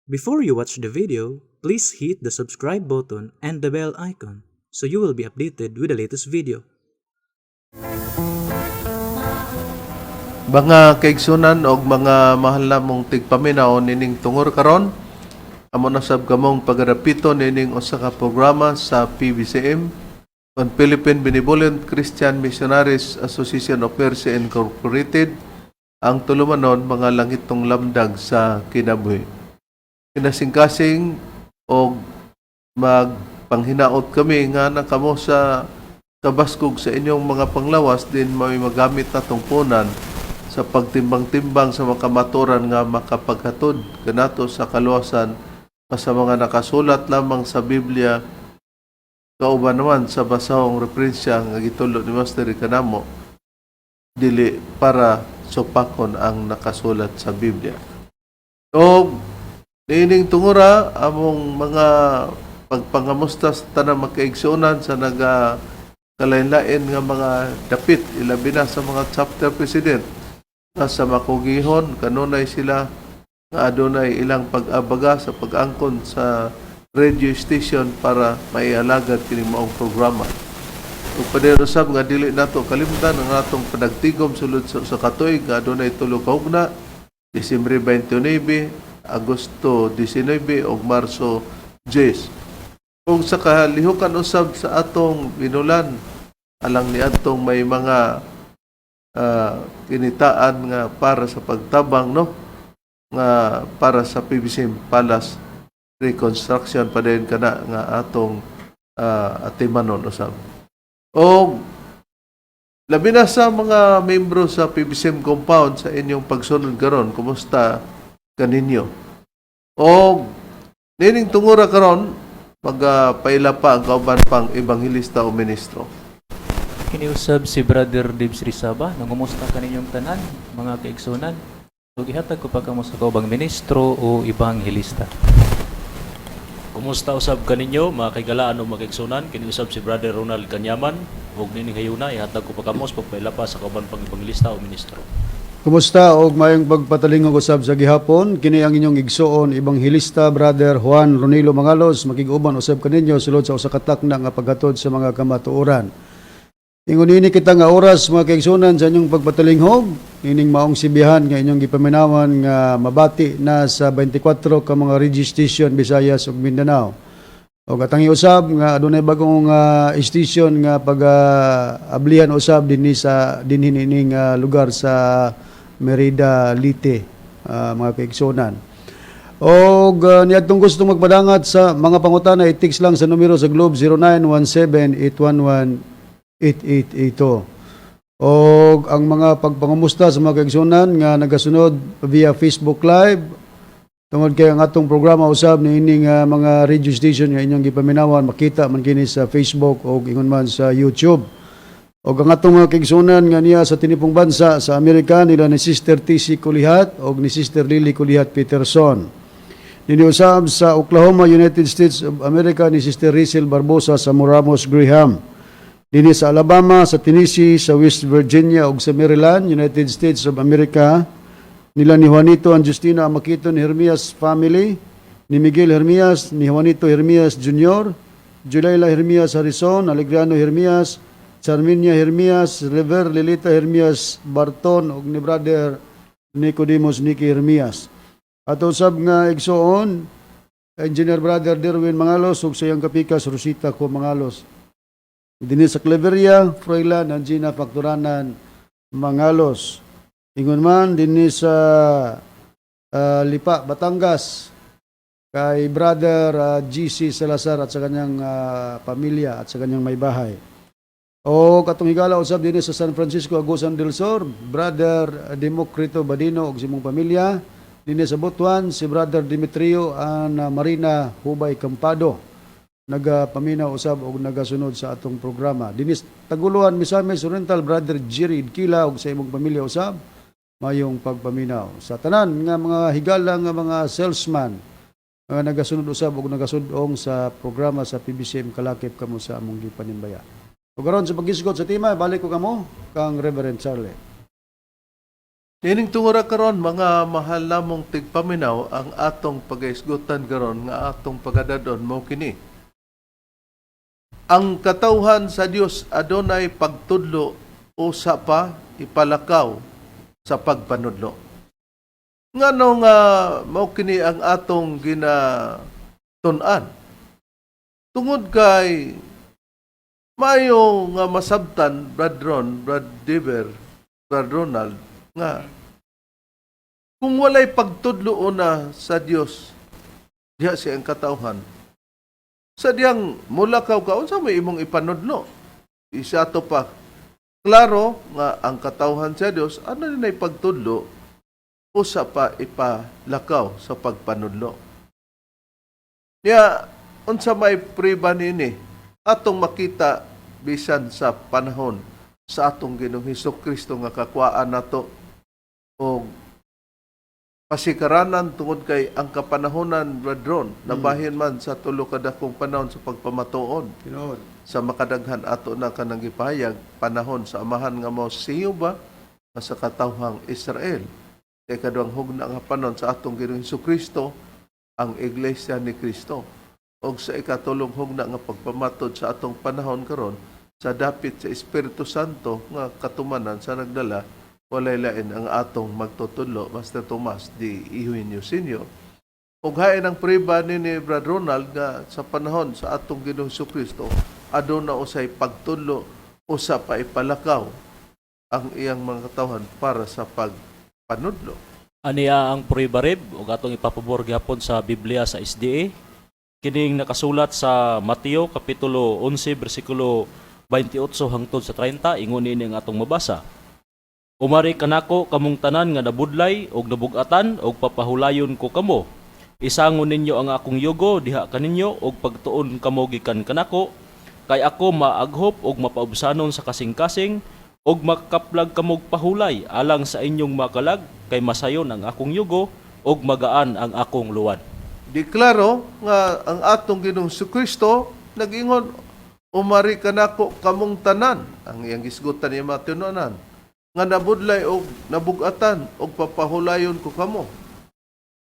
Before you watch the video, please hit the subscribe button and the bell icon so you will be updated with the latest video. Mga kaigsunan og mga mahal na mong tigpaminaw nining tungor karon, amo na sab kamong pagadapito nining usa ka programa sa PBCM on Philippine Benevolent Christian Missionaries Association of Mercy Incorporated, ang tulumanon mga langitong lamdag sa kinabuhi. Kinasingkasing og magpanghinaot kami nga nakamo sa kabaskog sa inyong mga panglawas din may magamit na tungpunan sa pagtimbang-timbang sa makamaturan nga makapaghatod kanato sa kaluwasan sa mga nakasulat lamang sa Biblia, kauban naman sa basahong referensya nga gitulo ni Master kanamo dili para supakon ang nakasulat sa Biblia. So, nining tungura among mga pagpangamusta sa tanang makaigsunan sa kalain-lain nga mga dapit, ilabi na sa mga chapter president nga sa makugihon kanunay sila nga adunay ilang pag-abaga sa pag-angkon sa radio station para maialagad kini maong programa. Ug padayong usab nga dili nato kalimtan ang atong panagtigom sulod sa katuig nga adunay tulo ka hugna, Disyembre 29, Agosto 19 ug Marso 10. Kung sa kalihukan usab sa atong binulan, alang niadtong may mga kinitaan nga para sa pagtabang, no, nga para sa PBCM Palace reconstruction pa din kana nga atong atimanon usab. O labi na sa mga membro sa PBCM compound sa inyong pagsunod karon, kumusta kaninyo? O nining tungura karon magpaila pa ang kauban pang ebanghilista o ministro. Kiniusab si Brother Dibs Rizaba, nangumusta kaninyong tanan, mga kaigsunan. So, ihatag ko pa kamo sa kaubang ministro o ebanghilista. Kumusta usab kaninyo, mga kaigalaan o mga kaigsunan? Kiniusab si Brother Ronald Kanyaman. Huwag nining hayuna, ihatag ko pa kamo sa pagpaila pa sa kauban pang ebanghilista o ministro. Kumusta og mayong pagpatalingog usab sa gihapon, kini ang inyong igsuon ebanghilista Brother Juan Ronilo Mangalos, makig-uban usab kaninyo sulod sa usa ka takna nga paghatod sa mga kamatuoran. Ingon ini kita nga oras mga kaigsunan sa inyong pagpatalinghog, ining maong sibihan nga inyong gipaminawan nga mabati na sa 24 ka mga radio station Visayas ug Mindanao. Og atangi usab nga adunay bagong station nga pag-ablihan usab dinhi sa ining lugar sa Merida, Leyte, mga kaigsunan. Og niadtong gusto magpadangat sa mga pangutana, i-text lang sa numero sa Globe 0917-811-8882. Og ang mga pagpangamusta sa mga kaigsunan nga nagasunod via Facebook Live, tungod kay ang atong programa usab ni ining mga radio station nga inyong gipaminawan, makita man kini sa Facebook o ingon man sa YouTube. O ang atong mga kaigsunan nga niya sa tinipong bansa sa Amerika nila ni Sister T.C. Kulihat o ni Sister Lily Kulihat Peterson. Niniusab sa Oklahoma, United States of America ni Sister Rizel Barbosa sa Moramos, Graham. Dini sa Alabama, sa Tennessee, sa West Virginia o sa Maryland, United States of America, nila ni Juanito Anjustino Amakito ni Hermias family, ni Miguel Hermias, ni Juanito Hermias Jr., Julayla Hermias Harrison, Alegriano Hermias, Charminia Hermias, River Lilita Hermias Barton ug ni Brother Nicodemus Nicky Hermias. Ato usab nga igsuon Engineer Brother Derwin Mangalos ug sa iyang kapikas Rosita ko Mangalos. Dinhi sa Cleveria, Froilan Angina Facturanan Mangalos. Ingon man dinhi sa Lipa, Batangas kay Brother GC Salazar at sa kanyang pamilya at sa kanyang may bahay. O katong higala usab dinhi sa San Francisco, Agusan del Sur, Brother Democrito Badino ug simong pamilya. Dinhi sa Butuan si Brother Demetrio Marina Hubay Campado. Nagapaminaw usab og nagasunod sa atong programa. Dinhi sa Taguluhan, Misamis Oriental, Brother Jerry Kila ug sa imong pamilya usab mayong pagpaminaw. Sa tanan nga mga higala nga mga salesman nga nagasunod usab og nagasudong sa programa sa PBCM kalakip kamo sa among gipanimbaya. O karon sa paghisgot sa tima, balik ko kamo kang Reverend Charlie. Ining tungura karon mga mahal namong tigpaminaw ang atong pagaisgutan karon nga atong pagadadon mao kini. Ang katawhan sa Dios adunay pagtudlo usa pa ipalakaw sa pagpanudlo. Ngano nga mao kini ang atong ginatun-an. Tungod kay maayo nga masabtan Brad Ron, Brad Diver, Brad Ronald nga kung walay pagtudlo una sa Dios diha siya ang katawhan. Sa diyang mulakaw ka unsa may imong ipanudlo. Isa to pa klaro nga ang katawhan sa Dios ano dinay pagtudlo usa pa ipalakaw sa pagpanudlo. Niya unsa may priba nini atong makita bisan sa panahon sa atong Ginoong Hesukristo nga kakwaan nato o pasikaranan tungod kay ang kapanahonan Radron nabahin man sa tulo ka dakong panahon sa pagpamatuod Tinuod. sa makadaghan ato na kanang gipahayag panahon sa amahan nga mao siyo ba nga sa katawhang Israel kay kaduang hugna nga panahon sa atong Ginoong Hesukristo ang Iglesia ni Kristo og sa ikatulong hugna nga pagpamatod sa atong panahon karon sa dapit sa Espiritu Santo nga katumanan sa nagdala walay lain ang atong magtutudlo Master Tomas D. Eugenio Sr. ug hain ang priba ni Brad Ronald nga sa panahon sa atong Ginoong Hesukristo aduna usay pagtudlo usa pa ipalakaw ang iyang mga katawhan para sa pagpanudlo. Aniya ang pruibarib ug atong ipapabor gyapon sa Biblia sa SDA. Kining nakasulat sa Mateo kapitulo 11 bersikulo 28 hangtod sa 30 ingon ini ang atong mabasa. Umari kanako kamong tanan nga nabudlay og nabugatan og papahulayon ko kamo. Isangon ninyo ang akong yugo diha kaninyo og pagtuon kamo gikan kanako kay ako maaghop og mapaubsanon sa kasing-kasing og makaplag kamog pahulay alang sa inyong makalag kay masayon ang akong yugo og magaan ang akong luwad. Deklaro nga ang atong Ginoong Hesukristo nag-ingon umari kanako kamong tanan ang iyang gisgutan niya matinunan nga nabudlay og nabugatan og papahulayon ko kamo.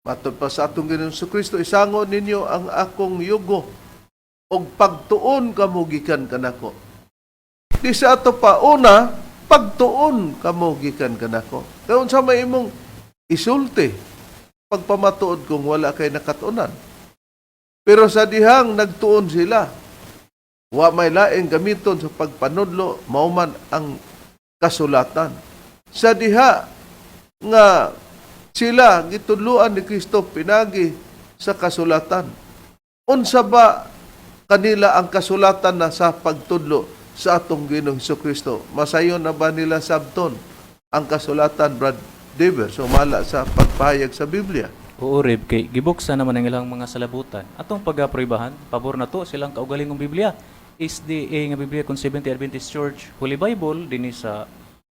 Matod pa sa atong Ginoong Hesukristo isangon ninyo ang akong yugo og pagtuon kamo gikan kanako. Di sa ato pa una pagtuon kamo gikan kanako. Kay unsa may imong isulti pagpamatuod kung wala kay nakatunan. Pero sa dihang nagtuon sila, wa may laing gamiton sa pagpanudlo, mauman ang kasulatan. Sa diha nga sila gitudloan ni Kristo pinagi sa kasulatan. Unsa ba kanila ang kasulatan na sa pagtudlo sa atong Ginoong Hesukristo? Masayon na ba nila sabton ang kasulatan, Brad Dever, sumala sa pagpahayag sa Biblia? Oo, Rib, kay gibuksan naman ang ilang mga salabutan. Atong pag-aprobahan, pabor na to silang kaugalingong Biblia. SDA nga Biblia kung Seventh Adventist Church Holy Bible dinhi sa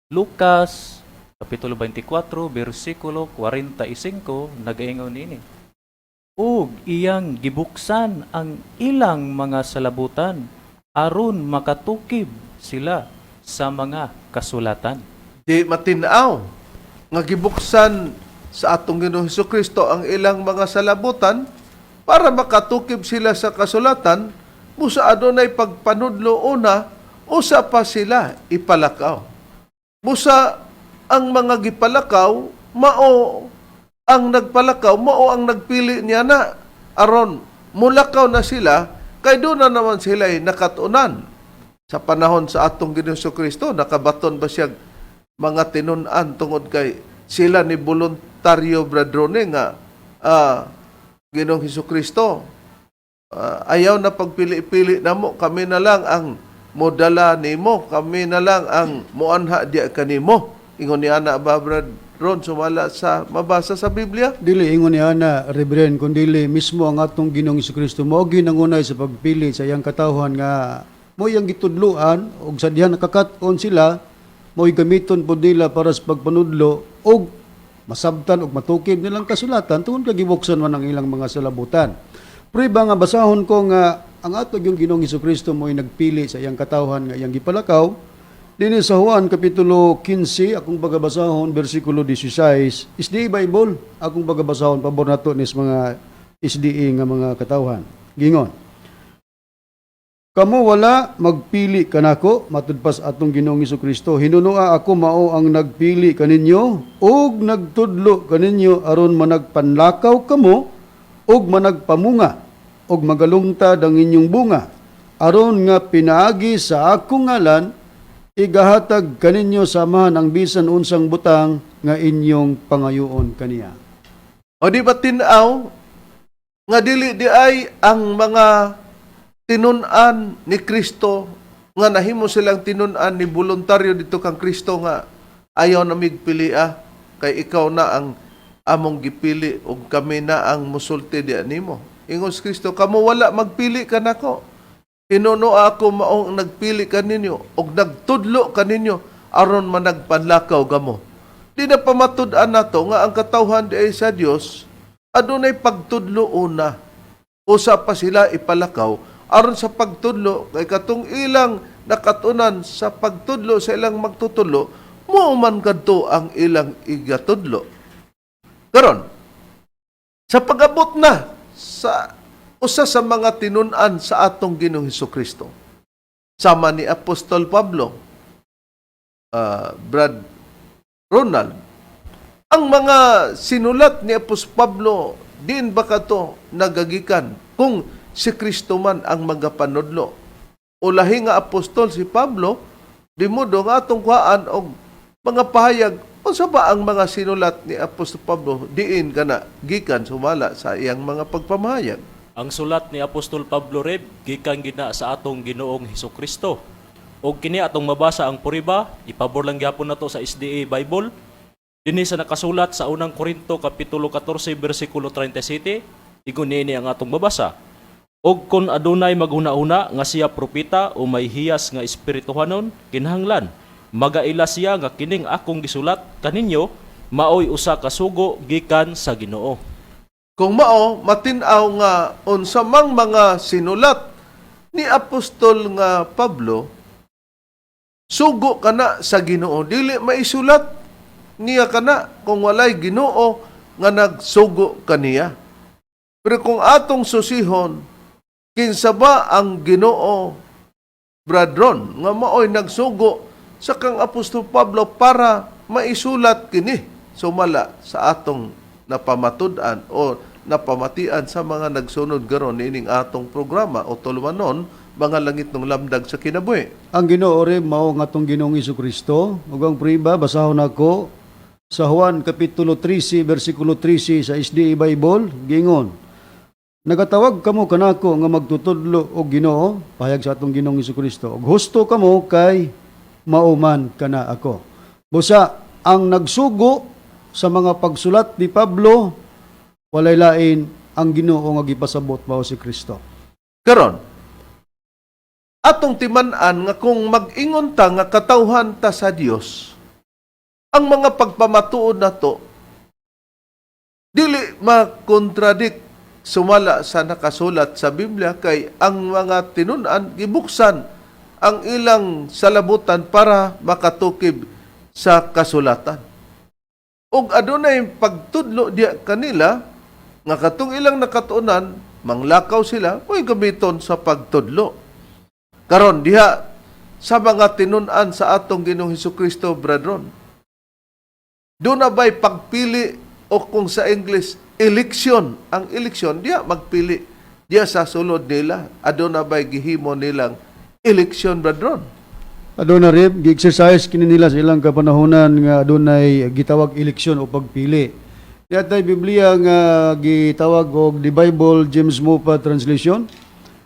Lucas kapitulo 24 bersikulo 45 nagaingon nini. Ug iyang gibuksan ang ilang mga salabutan aron makatukib sila sa mga kasulatan. Di matinaw nga gibuksan sa atong Ginoong Hesukristo ang ilang mga salabutan para makatukib sila sa kasulatan. Busa adunay pagpanudlo una, usa pa sila ipalakaw. Busa ang mga gipalakaw, mao ang nagpalakaw, mao ang nagpili niya na aron mulakaw na sila, kay doon na naman sila nakatunan. Sa panahon sa atong Ginoong Hesukristo, nakabaton ba siya mga tinunan tungod kay sila ni voluntaryo bradrone nga Ginoong Hesukristo. Ayaw na pagpili-pili na mo, kami na lang ang modala nimo, kami na lang ang muanha diya kanimo. Ingon ni Ana ba, Brad Ron, sumala sa mabasa sa Biblia? Dili ingon niya na Reverend kundi mismo ang atong Ginoong Hesukristo mao ginangunay sa pagpili sa iyang katawhan nga mo iyang gitudluan ug sa diha nakakat-on sila mo gamiton pud nila para sa pagpanudlo ug masabtan ug matukib nilang kasulatan tungod kay gibuksan man ang ilang mga salabutan. Priba nga basahon ko nga ang ato yung Ginoong Hesukristo mo ay nagpili sa iyang katawhan nga iyang gipalakaw Dini sa Juan Kapitulo 15, akong pagabasahon, versikulo 16, SDA Bible, akong pagabasahon, pabor na to nis mga SDA nga mga katawhan. Gingon, kamo wala magpili kanako, matudpas atong Ginoong Hesukristo. Hinunua ako mao ang nagpili kaninyo, ug nagtudlo kaninyo aron managpanlakaw kamo, ug managpamunga, ug magalungtad ang inyong bunga, aron nga pinaagi sa akong ngalan, igahatag kaninyo samahan ang bisan unsang butang nga inyong pangayoon kaniya. O di ba tinaw, nga dili di ay ang mga tinun-an ni Kristo, nga nahimo silang tinun-an ni voluntaryo dito kang Kristo nga ayaw na migpilia, kay ikaw na ang among gipili ug kami na ang musulti di nimo. Ingos Kristo, kamo wala magpili kanako. Inuno ako maong nagpili kaninyo ug nagtudlo kaninyo aron managpanlakaw gamo. Di na pamatud-an nato nga ang katawhan di ay sa Dios adunay pagtudlo una. Usa pa sila ipalakaw aron sa pagtudlo kay katong ilang nakatunan sa pagtudlo sa ilang magtutudlo mo man kadto ang ilang igatudlo. Karon sa pag-abot na sa usa sa mga tinun-an sa atong Ginoong Hesukristo. Sama ni Apostol Pablo, Brad Ronald, ang mga sinulat ni Apostol Pablo, diin ba kato nagagikan kung si Kristo man ang magapanudlo? O lahi nga apostol si Pablo, di mo do nga atong kuhaan og mga pahayag, o sa ba ang mga sinulat ni Apostol Pablo, diin ka na gikan sumala sa iyang mga pagpamahayag? Ang sulat ni Apostol Pablo Reb, gikan gina sa atong Ginoong Hesukristo. O kini atong mabasa ang puriba, ipabor lang gyapon nato sa SDA Bible. Dinhi sa nakasulat sa unang Korinto kapitulo 14 bersikulo 37, igon niini ang atong mabasa. Og kun adunay maghuna-una nga siya propeta o may hiyas nga espirituhanon, kinahanglan magaila siya nga kining akong gisulat kaninyo maoy usa ka sugo gikan sa Ginoo. Kung mao, matinaw nga unsa mang mga sinulat ni Apostol nga Pablo, sugo kana sa Ginoo. Dili maisulat niya kana kung walay Ginoo nga nagsugo kaniya. Pero kung atong susihon, kinsa ba ang Ginoo, Bradron, nga maoy nagsugo sa kang Apostol Pablo para maisulat kini sumala sa atong napamatud-an o napamatian sa mga nagsunod garon ining atong programa o tulumanon mga langit ng lamdag sa kinabuhi. Ang Ginoo rin mao nga atong Ginoong Hesukristo, ug ang priba basahon ako sa Juan Kapitulo 13 versikulo 13 sa SDA Bible, gingon, nagatawag kamo kanako nga magtutudlo og Ginoo, pahayag sa atong Ginoong Hesukristo, ug husto kamo kay mauman kana ako. Busa ang nagsugo sa mga pagsulat ni Pablo, walay lain ang Ginoo nga gipasabot mao si Kristo. Karon, atong timan-an nga kung mag-ingon ta nga katawhan ta sa Dios, ang mga pagpamatuod nato dili makontradict sumala sa nakasulat sa Biblia kay ang mga tinun-an gibuksan ang ilang salabutan para makatukib sa kasulatan. Ug adunay pagtudlo diya kanila nga katong ilang nakatunan manglakaw sila mo'y gamiton sa pagtudlo. Karon diha sa mga tinun-an sa atong Ginoong Hesukristo, brethren, doon na ba'y pagpili o kung sa English eleksyon, ang eleksyon diya magpili diya sa sulod nila, aduna ba'y gihimo nilang eleksyon, brethren? Aduna rin, gi-exercise kini nila sa ilang kapanahonan nga adunay gitawag eleksyon o pagpili. Yatay Biblia nga gitawag og the Bible James Moffat Translation.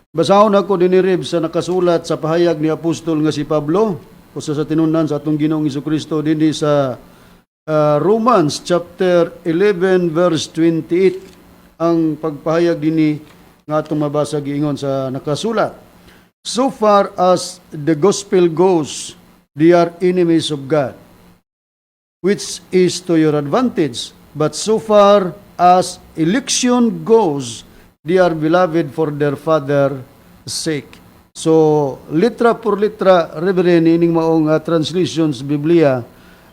Basahon ako dinhi rib sa nakasulat sa pahayag ni apostol nga si Pablo usa sa tinunan sa atong Ginoong Hesukristo dinhi sa Romans chapter 11 verse 28 ang pagpahayag dinhi nga atong mabasa giingon sa nakasulat. So far as the gospel goes, they are enemies of God, which is to your advantage. But so far as election goes, they are beloved for their Father's sake. So, litra por litra, Reverend, ining maong translations Biblia,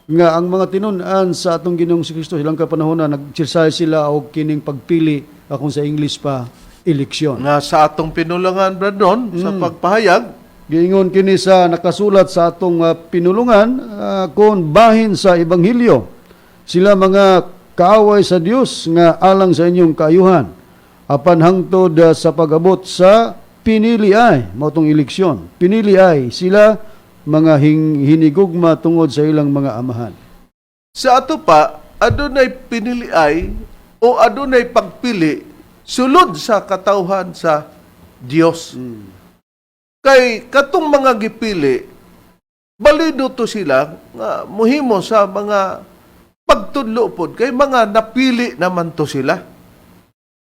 nga ang mga tinunan sa atong Ginoong Kristo silang kapanahon nagsirsay sila og kining pagpili akong sa English pa eleksyon. Nga sa atong pinulangan, Bradron, sa pagpahayag, Giingon kini sa nakasulat sa atong pinulungan kung bahin sa ebanghelyo. Sila mga kaaway sa Dios nga alang sa inyong kaayuhan. Apan hangtod sa pag-abot sa pinili ay mao tong eleksyon. Pinili ay sila mga hinigugma tungod sa ilang mga amahan. sa ato pa, adunay piniliay o adunay pagpili sulod sa katawhan sa Dios. Kay katong mga gipili, balido to sila nga muhimo sa mga pagtudlo pod kay mga napili naman to sila.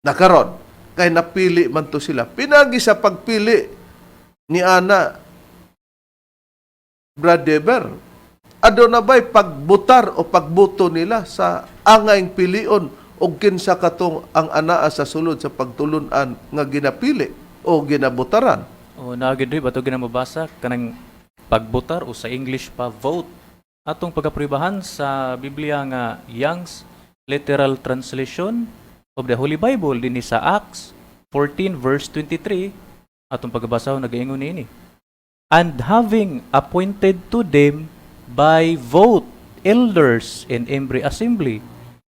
Nakaron, kay napili man to sila. Pinagi sa pagpili ni Ana Brad Deber, aduna ba'y pagbutar o pagbuto nila sa angayng pilion o kinsa katong ang anaa sa sulod sa pagtulunan nga ginapili o ginabutaran. O naagid rin, bato ginamabasa kanang pagbutar o sa English pa vote. Atong pagapribahan sa Biblia nga Young's Literal Translation of the Holy Bible din sa Acts 14 verse 23, atong pagbasa nagaingon ini. And having appointed to them by vote elders in every assembly,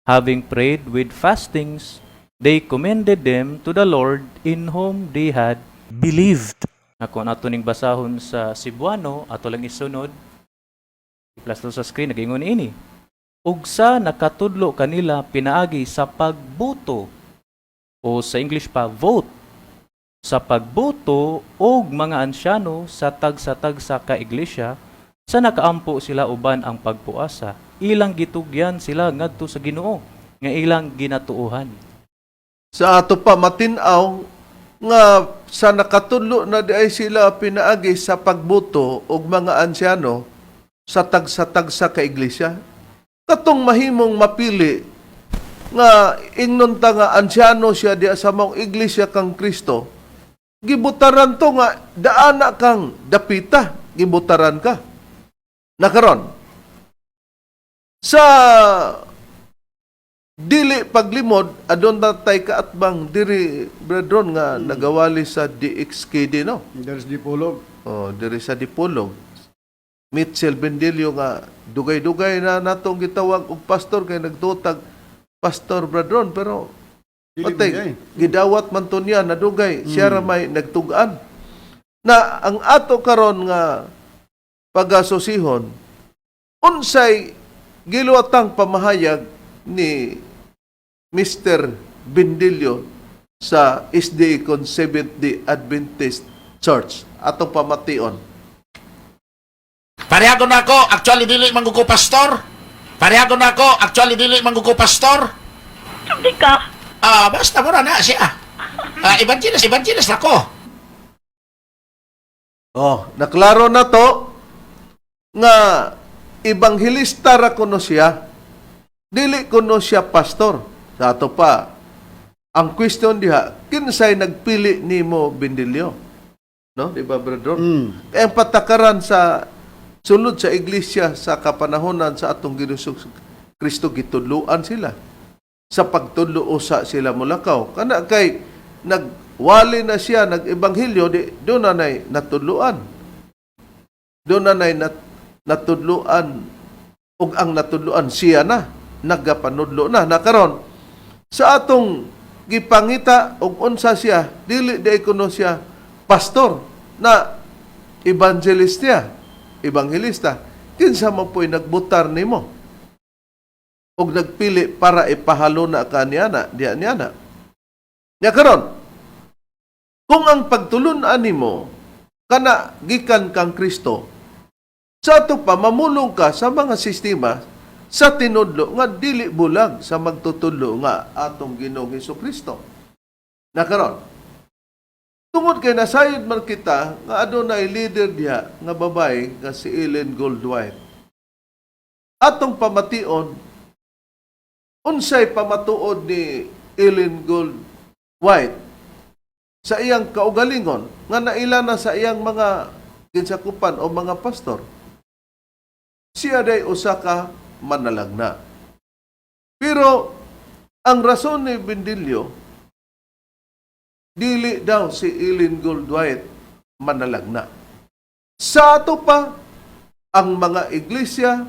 having prayed with fastings, they commended them to the Lord in whom they had believed. Ako nato ning basahon sa Cebuano, ato lang isunod. I-plus to sa screen, nag-ingon ini. Ug sa nakatudlo kanila pinaagi sa pagboto, o sa English pa, vote, sa pagboto og mga ansyano sa tagsa-tagsa ka iglesia, sa nakaampo sila uban ang pagpuasa, ilang gitugyan sila ngadto sa Ginoo, nga ilang ginatuohan. Sa ato pa matinaw nga sa nakatudlo na di ay sila pinaagi sa pagboto og mga ansyano sa tagsa-tagsa ka iglesia. Katong mahimong mapili nga ingnon ta nga ansyano siya di sa maong iglesia kang Kristo, gibutaran to nga daana kang dapita, gibutaran ka. Nakaron, sa dili paglimod, adon tatay kaatbang diri, brethren, nga nagawali sa DXKD, no? There's Dipolog. O, diri sa Dipolog. Mitchell Bendilio nga, dugay-dugay na natong gitawag og pastor, kay nagtutag pastor, brethren, pero patay, gidawat man to niya, nadugay, siya ra may nagtugaan. Na ang ato karon nga pag-asosihon, unsay giluwatang pamahayag ni Mr. Bendilio sa SDA kon Seventh-day Adventist Church, atong pamation. Parehago na ako, actually dili manggugo pastor. Parehago na ako, actually dili manggugo pastor. Hindi ka. Basta mo na siya. Evangelist ako. Oh, naklaro na to nga ebanghelista ra kuno siya. Dili kuno siya pastor. Sa ato pa, ang question diha, kinsay nagpili nimo Bendilio? No, di ba, brother? Kaya ang patakaran sa sulod sa iglesia sa kapanahonan sa atong Ginoong Kristo, gitudluan sila. Sa pagtudlo usa sila mulakaw. Kana kay nagwali na siya, nag-ebanghelyo, doon na nay natudluan. Doon na nay natudluan, ug ang natudluan siya na, nagapanudlo na. Nakaron, sa atong gipangita, ug unsa siya, dili di kuno siya pastor, na evangelist niya. Evangelista, kinsa man po'y nagbutar nimo og nagpili para ipahalo na ka niyana, diya niyana. Nya karon, kung ang pagtulunan nimo kana gikan kang Kristo, sa ato pa mamulong ka sa mga sistema sa tinudlo nga dili bulag sa magtutudlo nga atong Ginoong Hesukristo. Na karon, tungod kay nasayod man kita nga adunay leader diha nga babay nga si Ellen Goldwhite. Atong pamation, unsay pamatuod ni Ellen Goldwhite sa iyang kaugalingon nga naila na sa iyang mga kinsakupan o mga pastor, siya day usa ka manalagna. Pero ang rason ni Bendilio, dili daw si Ellen Goldwhite manalagna. Sa ato pa, ang mga iglesia,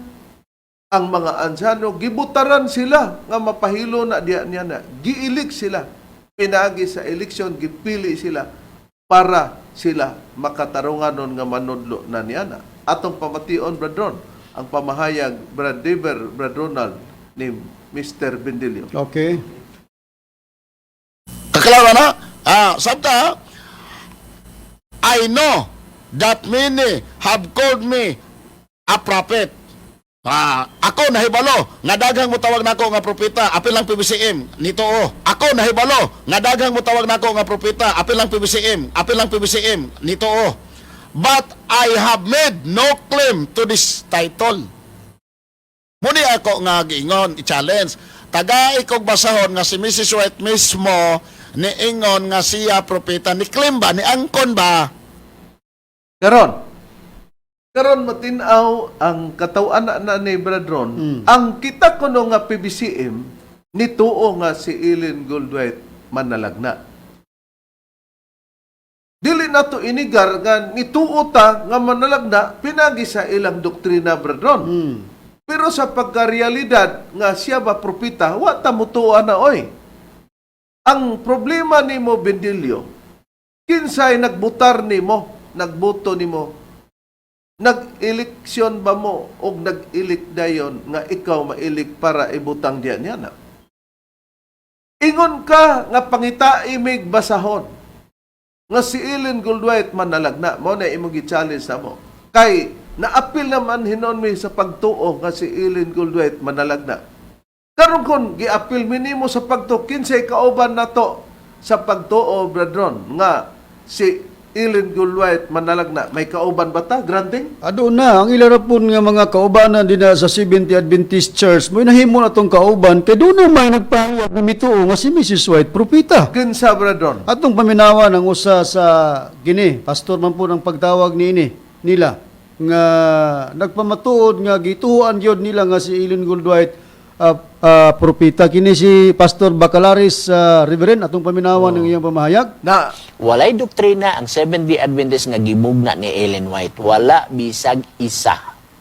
ang mga ansano, gibutaran sila nga mapahilo na diya niya na. Giilik sila. Pinagi sa eleksyon, gipili sila para sila makatarunganon nga manudlo na niya na. Atong pamation, Brad Ron, ang pamahayag, Brad Dever, Brad Ronald, ni Mr. Bendilio. Okay. Kakalawa na, sabta, I know that many have called me a prophet. Ako nahibalo nga daghang mutawag nako nga propeta, apil lang PBCM nitoo. Ako nahibalo nga daghang mutawag nako nga propeta, apil lang PBCM nitoo. But I have made no claim to this title. Muni ako nga giingon i-challenge. Tagay kog basahon nga si Mrs. White mismo ni ingon nga siya propeta, ni claim ba, ni angkon ba? Karon matinaw ang katawan na ni Brad Ron, ang kita ko no nga PBCM, nituo nga si Ellen Goldwhite manalagna. Dili na to inigar nga nituo ta nga manalagna, pinagi sa ilang doktrina, Brad Ron. Pero sa pagkarealidad nga siya ba propita, wa ta mutuan na oy. Ang problema nimo, Bendilio, kinsay nagbutar nimo, nagboto nimo, nag-eleksyon ba mo o nag-ilik dayon nga ikaw mailik para ibutang diyan niya na? Ingon ka nga pangitaimig basahon nga si Ellen Goldwhite manalagna, mo na imong gi-challenge sa mo. Kay naapil naman hinon mi sa pagtuo nga si Ellen Goldwhite manalagna. Karon kon giapil minimo sa pagtuo, kinsay kauban nato sa pagtuo, Brad Ron, nga si Ellen Goldwhite manalagna, may kauban ba ta, granting? Ado na, ang ilarapon nga mga kaubanan din na sa Seventh Adventist Church, may nahimo na itong kauban, kaya doon na may nagpahayag na mituo nga si Mrs. White, propita. Kinsa, Brad Ron? Atong paminawa ng usa sa gini, pastor man po ng pagtawag nila, nga nagpamatuod nga gituhuan yun nila nga si Ellen Goldwhite, propita. Kini si Pastor Bacalaris, Reverend, atong paminawa ng iyang pamahayag. Na, Walay doktrina ang Seventh-day Adventist nga gimugna ni Ellen White. Wala bisag isa.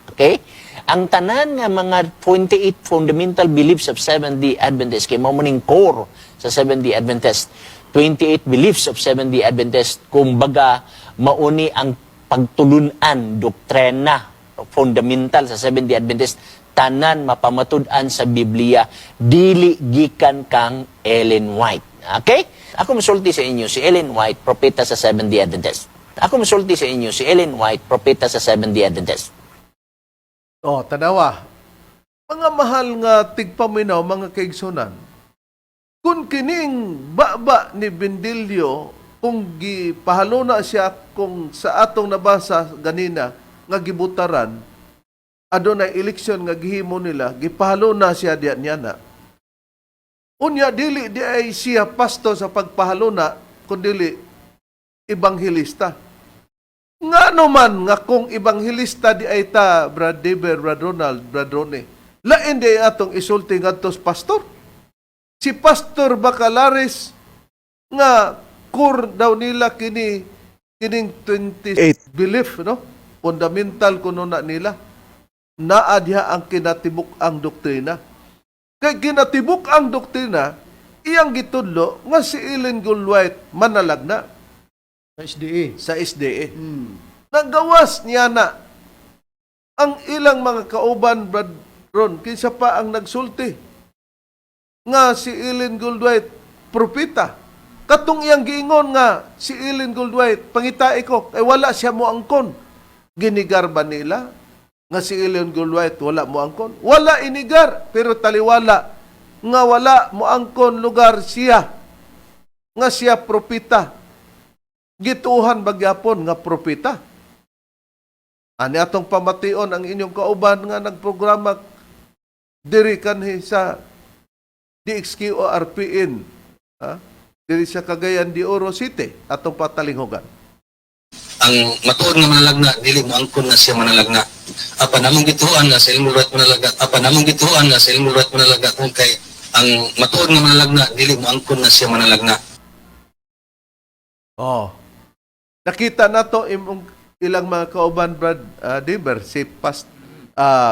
Okay? Ang tanan nga mga 28 fundamental beliefs of Seventh-day Adventist, kay mao maning core sa Seventh-day Adventist. 28 beliefs of Seventh-day Adventist, kumbaga mauni ang pagtulunan, doktrina, fundamental sa Seventh-day Adventist, tanan mapamatud-an sa Biblia, dili gikan kang Ellen White. Okay? Ako masulti sa inyo si Ellen White, propeta sa Seventh-day Adventist. Ako masulti sa inyo si Ellen White, propeta sa Seventh-day Adventist. tanawa, mga mahal nga tigpaminaw, mga kaigsunan, kung kining baba ni Bendilio, kung gipahalo na siya, kung sa atong nabasa ganina, nga gibutaran, adunay eleksyon nga gihimo nila, gipahalo na siya diyan niya na. Unya, dili di ay siya pasto sa pagpahalo na, kundi ibanghilista. Nga naman nga kung ibanghilista di ay ta, Brad Dever, Brad Ronald, Brad Ronnie, lain di atong isulti ngadtos pastor. Si Pastor Bacalaris nga core daw nila kining 28 belief, no? Fundamental kuno na nila. Naadya ang kinatibuk ang doktrina. Kay kinatibuk ang doktrina, iyang gitudlo nga si Ellen Goldwhite manalagna Sa SDA. sa SDA. Nagawas niya na ang ilang mga kauban, Brad Ron, kinsa pa ang nagsulti nga si Ellen Goldwhite propeta. Katong iyang giingon nga si Ellen Goldwhite, pangitae ko, ay wala siya mo angkon. Ginigar ba nila nga si Ellen Goldwhite wala mo angkon? Wala inigar, pero taliwala nga wala mo angkon lugar siya, nga siya propeta. Gituhan bagyapon nga propeta. Ani atong pamation ang inyong kauban nga nagprograma diri kanhi sa DXQRPN, diri sa Cagayan de Oro City atong patalinghogan. Ang matuod nga manalagna dili mo angkon na siya manalagna. Apa namong gituan nga sa ilmong luwat manalagna. Apa namong gituan nga sa ilmong luwat manalagna kung kay ang matuod nga manalagna dili mo angkon na siya manalagna. Oh. Nakita nato imong ilang mga kauban Brad Diber si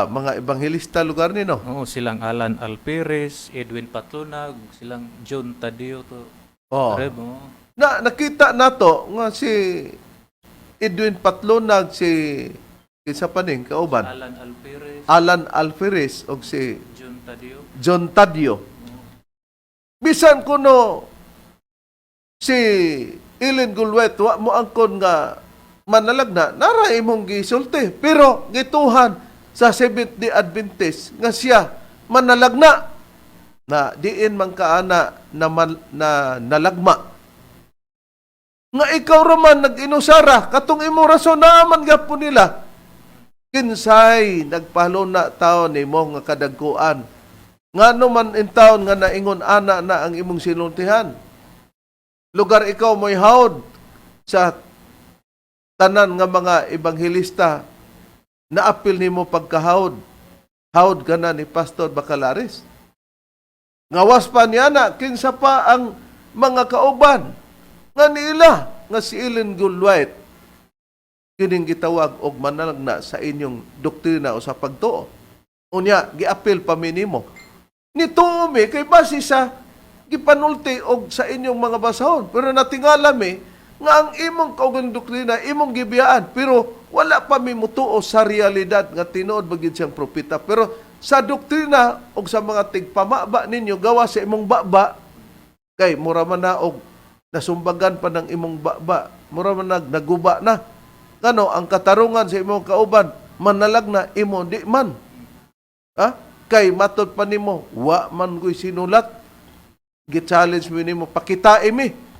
mga ebanghelista lugar ni no. Oo, silang Alan Alperes, Edwin Patlunag, silang John Tadeo to. Oh. Reb, oo. Nakita nato nga si Edwin Patlunag si isa pa ning kauban Alan Alperes, Alan Alferez og si John Tadeo. John Tadio. Bisan kuno si Ellen Gulwet wa mo angkon nga manalagna nara imong gisulti pero gituhan sa Seventh-day Adventist nga siya manalagna na diin man kaana na nalagma nga ikaw raman nag-inusara katong imong rason naman gapon nila kinsay nagpahalo na taon nimo nga kadagkuan ngano man in taon nga naingon ana na ang imong sinultihan lugar ikaw mo'y haod sa tanan nga mga ebanghelista na apil nimo pagkahawd. Hawd ka na ni Pastor Bacalaris. Ngawas pa niya na, kinsa pa ang mga kauban nga nila nga si Ellen Gulwait kining gitawag og manalagna sa inyong doktrina o sa pagtuo. Unya, giapil pa minimo. Nituo mi kay base sa gipanulti og sa inyong mga basahon. Pero natingala mi nga ang imong kaugang doktrina, imong gibiyaan, pero wala pa mi mutuo sa realidad nga tinuod bagid siyang propeta. Pero sa doktrina o sa mga tigpamaba ninyo, gawa sa imong baba, kay mura man na og nasumbagan pa ng imong baba, mura man naguba na. Kano, ang katarungan sa imong kauban, manalag na imo, di man. Ha? Kay matod pa nimo, wa man ko'y sinulat, gi-challenge mo nimo, pakita mi.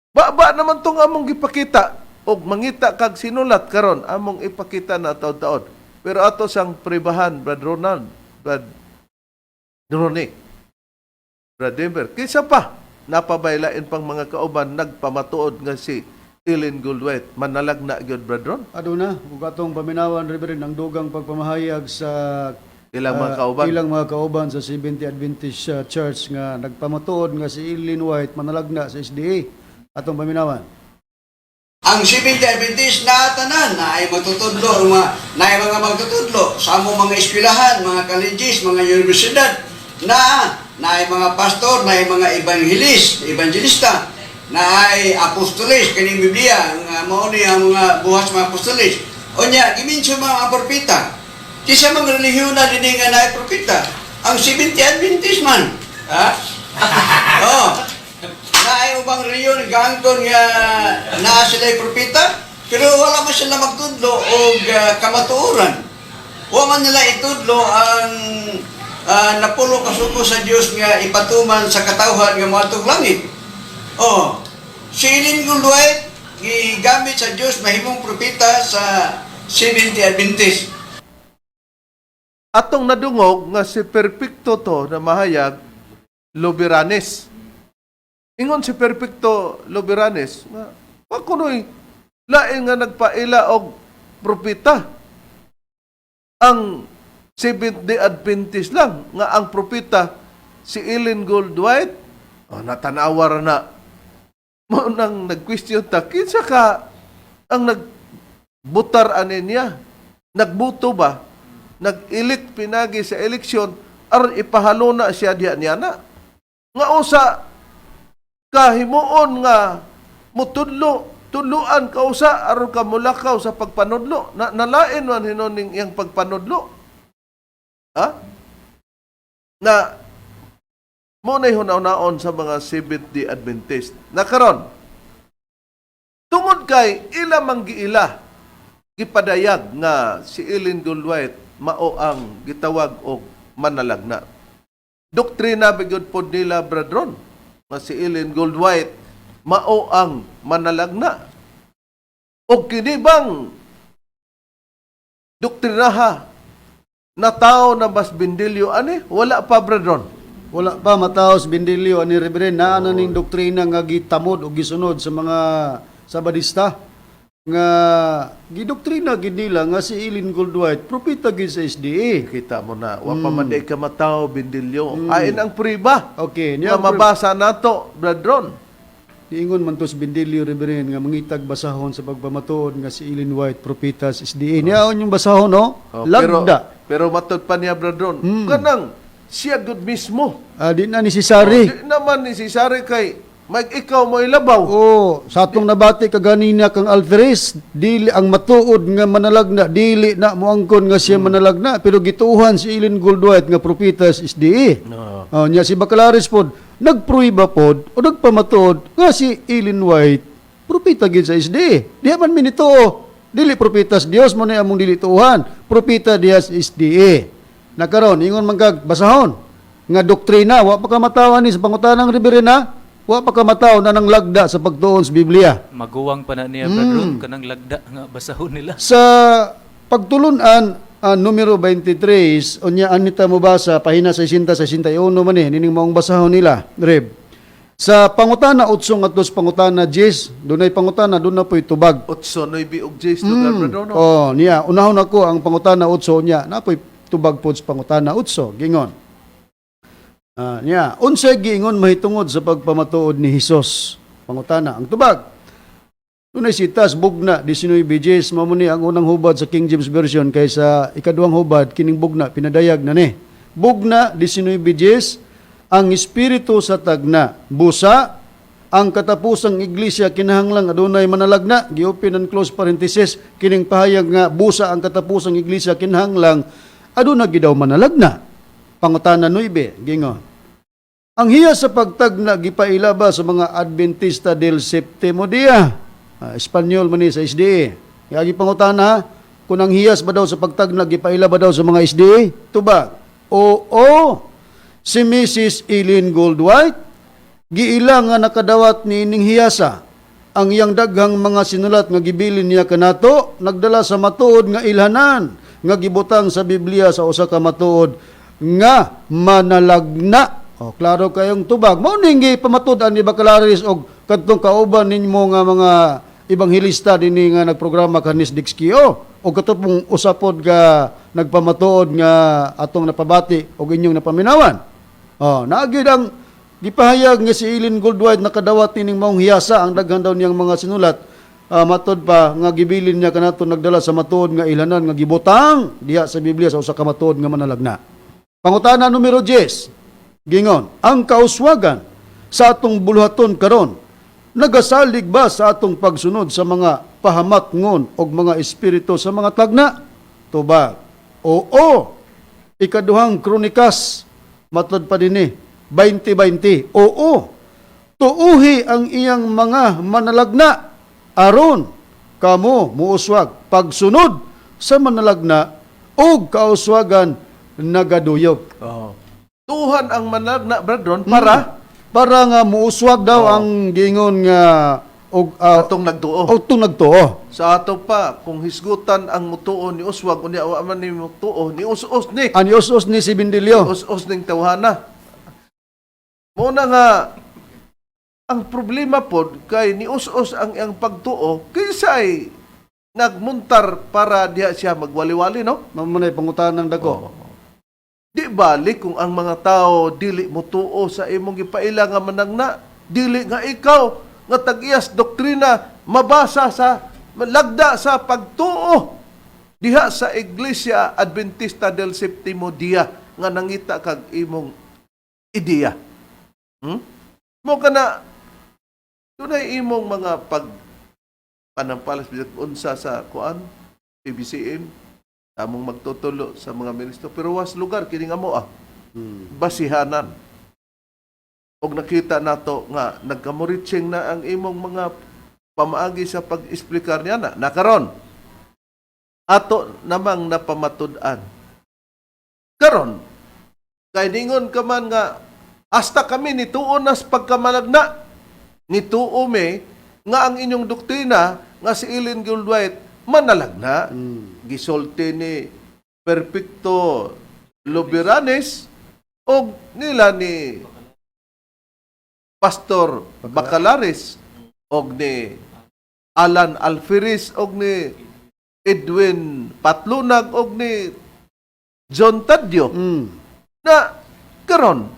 Baba naman tong among gipakita og mangita kag sinulat karon among ipakita na taon-taon. Pero ato sang pribahan Brad Ronald, Brad Ronnie, Brad Denver. Kaysa pa napabaylain pang mga kauban nagpamatuod nga si Ellen Gulwait manalag na gyud Brad Ron. Aduna, ug atong paminawan Reverend ang dugang pagpamahayag sa Ilang mga kauban. ilang mga kauban sa Seventh-day Adventist Church nga nagpamatuod nga si Ellen White manalagna sa SDA. Atong paminawan. Ang Seventh-day Adventist na tanan na ay magtutudlo, na ay mga magtutudlo sa among mga eskwelahan, mga colleges, mga universidad, na ay mga pastor, na ay mga evangelista, na ay apostolis, kaning Biblia, nga mauni ang mga buhas mga apostolis. O niya, giminso mga propeta. Kisa mga relihiyon na din nga na ay propeta. Ang Seventh-day Adventist man. Ha? Oo. Na ay ubang riyon gangton nga naa sila'y propeta pero wala man sila magtudlo og kamatuoran. Wa man nila itudlo ang napulo kasuko sa Dios nga ipatuman sa katawhan nga moadtong langit. Oh, si Ellen Gulwait gigamit sa Dios mahimong propeta sa Seventh-day Adventist. Atong nadungog nga si Perfecto to na mahayag Luberanes. Ingon si Perfecto Luberanes, nga, kunoy, lain nga nagpaila og propeta. Ang Seventh-day Adventist lang, nga ang propeta si Ellen Gulwait, natanawar na. Mo nang nag-question ta, kinsa ka ang nagbutar anin niya? Nagbuto ba? Nag-elect pinagi sa eleksyon, aron ipahalo na siya diya niya na. Nga usa, kahimuon nga tuluan ka usa aron ka mulakaw sa pagpanudlo nalain man hinoning iyang pagpanudlo ha na mo nay hunaw-naon sa mga Seventh-day Adventist na karon tungod kay ila manggiila gipadayag nga si Ellen Gulwait mao ang gitawag og manalagna doktrina bigod pod nila Bradron nga si Ellen Gulwait mao ang manalagna. O kinibang doktrinaha na tao na mas bindilyo ani wala pa brethren. Wala pa mataos Bindilyo ani Reverend na ano ning doktrina nga gitamod o gisunod sa mga Sabadista nga gidoktrina gid nila nga si Eileen Goldwhite propeta gid sa SDA. Kita mo na, wa pa man di ka mataw, Bindilyo. Ain ang priba. Okay, Nga mabasa nato, Bradron. Diingon man tos Bindilyo Reverend nga mangitag basahon sa pagpamatuod nga si Eileen White propeta sa SDA. Niyaon yung basahon no? Oh, Lagda. Pero matod pa niya, Bradron. Kanang, siya good mismo. Di na necessary. Di naman necessary kay ikaw mo ilabaw. Sa atong nabati kaganina kang Alvarez, dili ang matuod nga manalagna, dili na moangkon nga siya manalagna, pero gituuhan si Eileen Goldwhite nga propeta sa SDA. Nya si Bacalaris pod, nagpruiba pod o nagpamatuod nga si Eileen White propeta gid sa SDA. Diha man minituo, dili propeta sa Dios mo na among dili tuuhan, propeta diha sa SDA. Nakaron ingon man kag basahon nga doktrina wa pa ka matawan ni sa pangutanang Reverend wa pa ka mataw na nang lagda sa pagtuon sa Biblia. Maguwang pa na niya, Bradron, kanang lagda nga basahon nila. Sa pagtulunan numero 23 unya anita mo basa pahina 60-61 man nining maong basahon nila, Reb. Sa pangutana 8 ngadto sa pangutana 10, dunay pangutana doon na po'y tubag. 8, 9, ug 10 lugar, Bradron. Niya unahon ako ang pangutana 8 niya, napoy tubag pod sa pangutana 8, gingon. Unsay giingon mahitungod sa pagpamatuod ni Hesus. Pangutana ang tubag. Dunay sitas bugna 19 BJs mao ni ang unang hubad sa King James version kaysa ikaduhang hubad kining bugna pinadayag na ni. Bugna 19 BJs ang espiritu sa tagna. Busa ang katapusang iglesia kinahanglang adunay manalagna. Gi-open and close parenthesis kining pahayag nga busa ang katapusang iglesia kinahanglang aduna gid daw manalagna. Pangutana 9 gingon. Ang hiya sa pagtagna gipailaba sa mga Adventista del Septimo Dia. Espanyol man ni sa SDA. Yagi pangutana, kung ang hiyas ba daw sa pagtagna gipailaba daw sa mga SDA? Tubag. Oo. Si Mrs. Eileen Goldwhite giila nga nakadawat ni ining hiyasa. Ang iyang daghang mga sinulat nga gibilin niya kanato nagdala sa matuod nga ilhanan nga gibutang sa Biblia sa usa ka matuod nga manalagna. Klaro kayong tubag. Mao ning pamatudan ni Bacalaris og kadtong kauban ninyo nga mga ibanghilista dinhi nga nagprograma kanis Dixkio o katong usapod ka nagpamatuod nga atong napabati og inyong napaminawan. Naagid ang gipahayag nga si Eileen Goldwhite nakadawat ning maong hiyasa ang daghan daw niyang mga sinulat. Matod pa nga gibilin niya kanato nagdala sa matuod nga ilhanan nga gibutang diha sa Biblia sa usa ka matuod nga manalagna. Pangutana numero 10. Gingon, ang kauswagan sa atong buluhaton karon nagasalig ba sa atong pagsunod sa mga pahamatngon og mga espiritu sa mga tagna? Tubag. Oo. Ikaduhang Kronikas matod pa dinhi 20:20. Oo. Tuuhi ang iyang mga manalagna aron kamo muuswag pagsunod sa manalagna og kauswagan nagaduyog. Tuhan ang manalagna, Bradron, para nga muuswag daw ang gingon nga og atong nagtuo. nagtuo. Sa ato pa, kung hisgutan ang mutuo ni Uswag, unya wa man ni mutuo ni us-us ni. Ani us-us ni si Bindilyo. Us-us ning tawhana. Muna nga ang problema pod kay ni us-us ang iyang pagtuo kaysa ay nagmuntar para diha siya magwali-wali, no? Mao man ay pangutanan dako. Di balik kung ang mga tao dili mo tuo sa imong gipaila nga manangna, dili nga ikaw nga tag-iyas doktrina mabasa sa lagda sa pagtuo diha sa Iglesia Adventista del Septimo Dia nga nangita kag imong ideya. Mo kana dunay imong mga panampalas bisag unsa sa kuan PBCM among magtutulo sa mga ministro. Pero was lugar, kining amo basihanan. Og nakita nato nga, nagkamuritsing na ang imong mga pamaagi sa pag-explikar niya na. Nakaron, ato namang napamatudan. Karon, kay ningon ka man nga, hasta kami nituo nas pagkamalagna. Nituo me, nga ang inyong doktrina, nga si Eileen Goldwhite, manalagna. Gisulti ni Perfecto Loberanes og nila ni Pastor Bacalaris og ni Alan Alferis og ni Edwin Patlunag og ni John Tadyo na karon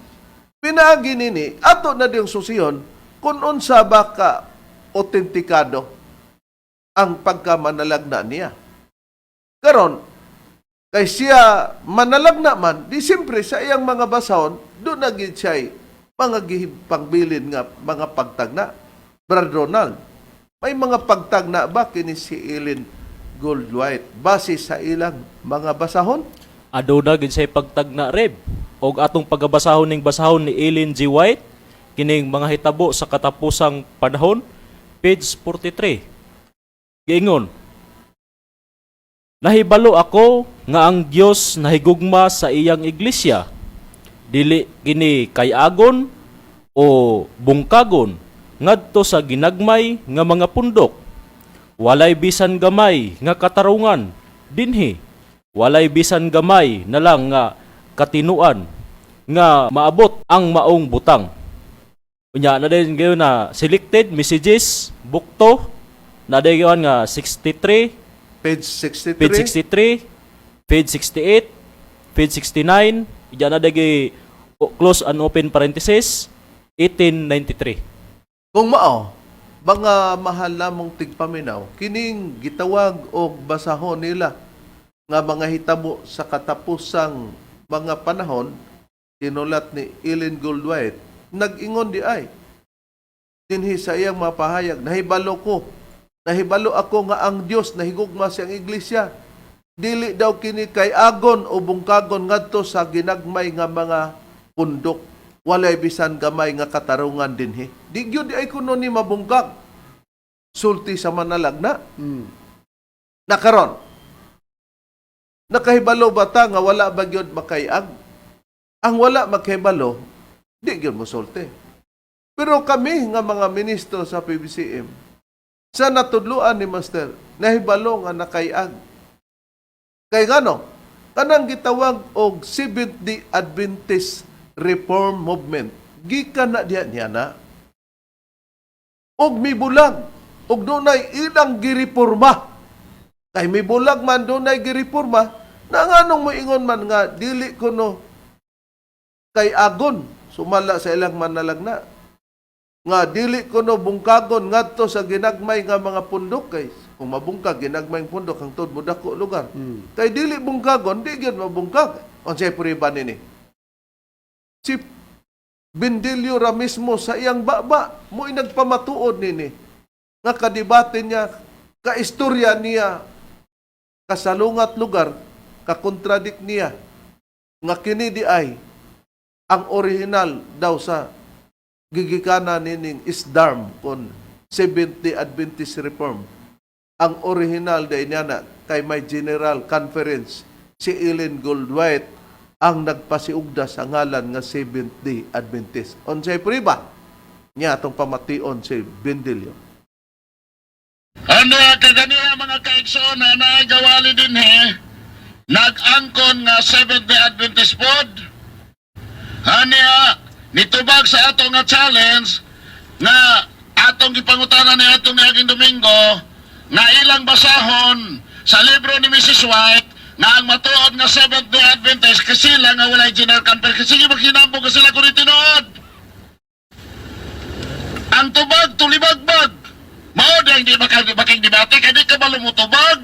pinaagi nini ato na diyong susiyon kung unsa ba ka otentikado ang pagkamanalagna niya. Karon kay siya manalagna man, di siyempre sa iyang mga basahon, doon na gid siya mga pangbilin nga mga pagtagna. Brad Ronald, may mga pagtagna ba kini si Ellen Goldwhite base sa ilang mga basahon? Aduna gid say pagtagna reb og atong pagabasahon ning basahon ni Ellen G. White kining mga hitabo sa katapusang panahon, page 43. Giingon, nahibalo ako nga ang Dios nahigugma sa iyang iglesia, dili kini kayagon o bungkagon ngadto sa ginagmay nga mga pundok. Walay bisan gamay nga katarungan dinhi, walay bisan gamay na lang nga katinuan nga maabot ang maong butang. Unya na din gayon na selected messages bukto na din gayon nga 63, Page 63. page 63, page 68, page 69, diyan na dagi close and open parenthesis 1893. Kung mao, mga mahal namong tigpaminaw, kining gitawag og basahon nila nga mga hitabo sa katapusang mga panahon, tinulat ni Ellen Goldwhite, nag-ingon di ay, dinhi sa iyang mapahayag, nahibalo ako nga ang Dios nahigugma siyang iglesia, dili daw kini kay agon o bungkagon ngadto sa ginagmay nga mga pundok, walay bisan gamay nga katarungan dinhi. Di gyud di ay kuno ni mabungkag. Sulti sa manalagna. Nakaron. Nakahibalo ba ta nga wala ba gyud makayag? Ang wala makahibalo, di gyud mo sulti. Pero kami nga mga ministro sa PBCM, sa natudluan ni Master, nahibalo nga nakayag. Kay ngano? Kanang gitawag og Seventh-day Adventist Reform Movement. Gikan na diyan niya na. Og mibulag. Og dunay ilang gireporma. Kay mibulag man dunay gireporma, na nganong mo ingon man nga dili kuno kay agon sumala sa ilang manalagna. Nga dili kuno bungkagon ngadto sa ginagmay nga mga pundok kay kung mabungkag ginagmay ang pundok ang tod mo dako lugar. Kay dili bungkagon, di gyud mabungkag. Unsay puriba nini? Si Bindilyo ra mismo sa iyang baba mo nagpamatuod nini nga kadibate niya, kaistorya niya, kasalungat lugar, kakontradik niya nga kini di ay ang original daw sa gigikana nining ISDARM kon Seventh-day Adventist Reform. Ang original day niya na kay may General Conference si Ellen Goldwhite ang nagpasiugda sa ngalan nga Seventh-day Adventist. Unsay priba niya atong pamation si Bindilyo. Ano kaganiya mga kaigsoon na nagawali din nag-angkon nga Seventh-day Adventist pod. Hanya nitubag sa ato nga challenge nga atong gipangutanan ni atong niaging Domingo nga ilang basahon sa libro ni Mrs. White na ang matuod nga Seventh-day Adventist kasi lang nga walay general conference kasi maghinampo kasi sila kung itinood. Ang tubag tulibagbag mao dahil di making debate kaya di ka malumutubag.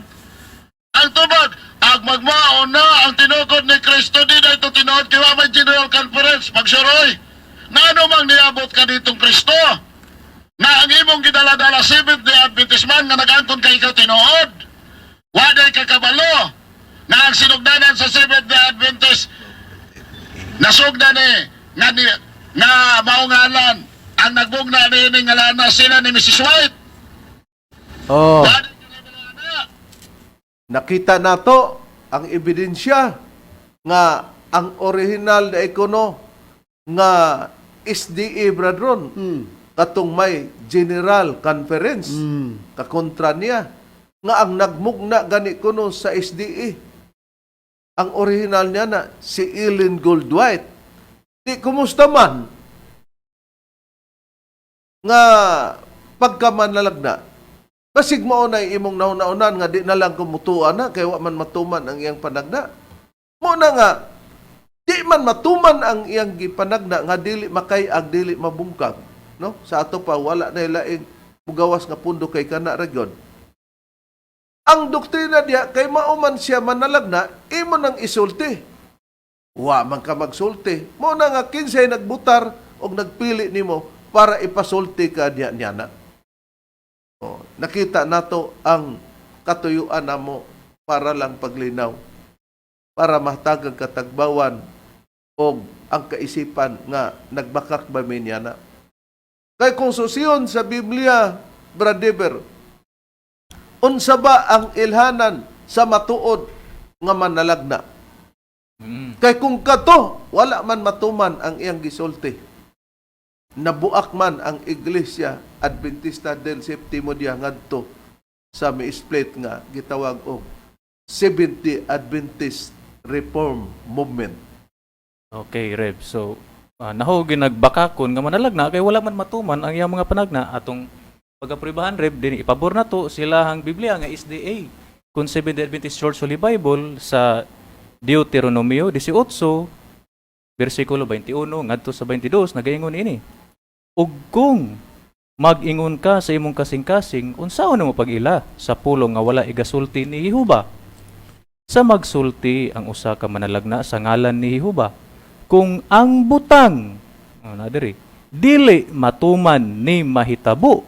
Ang tubag ag magmao na ang tinukod ni Kristo di na ito tinood kaya may general conference magsuroy na ano mang niabot ka ditong Kristo na ang imong gidala-dala Seventh-day Adventist man nga nag-angkon kay ikaw tinood waday kakabalo na ang sinugdanan sa Seventh-day Adventist nasugdan nga maungalan ang nagbugna ni ngalana sila ni Mrs. White. Oh. Nakita nato ang ebidensya nga ang original na ikono nga SDA Bradron katong may General Conference kakontra niya nga ang nagmugna gani kuno sa SDA ang original niya na si Ellen Goldwhite Di kumusta man nga pagkamanlalagna. Basig mo na imong nauna-unan nga di na lang kumutuan na kay wa man matuman ang iyang panagna. Mo na nga di man matuman ang iyang gipanagna nga dili makay-ag dili mabungkag, no? Sa ato pa wala na laing mugawas nga pundo kay kana ra gyud. Ang doktrina diya kay mauman siya manalagna imo nang isulti. Wa man ka magsulti. Mo na nga kinsay nagbutar og nagpili nimo para ipasulti ka diya na. Nakita nato ang katuyuan namo para lang paglinaw, para mahatagang katagbawan o ang kaisipan nga nagbakak ba minyana. Kay kung susiyon sa Biblia, Brad Deber, unsa ba ang ilhanan sa matuod nga manalagna? Kay kung kato, wala man matuman ang iyang gisulti. Nabuak man ang Iglesia Adventista del Séptimo Día ngadto sa mi-split nga gitawag og Seventh-day Adventist Reform Movement. Okay, Rev. So, naho ginagbakakon nga manalagna kay wala man matuman ang iyang mga panagna atong pagapribahan, Rev, din ipabor na to sila ang Biblia nga SDA kung Seventh-day Adventist Church Holy Bible sa Deuteronomio 18 versikulo 21 ngadto sa 22 nagaingon ini. Ug kung mag-ingon ka sa imong kasing-kasing, unsaon mo pag-ila sa pulong nga wala igasulti ni Jehova? Sa magsulti ang usa ka manalagna sa ngalan ni Jehova. Kung ang butang, dili matuman ni mahitabo,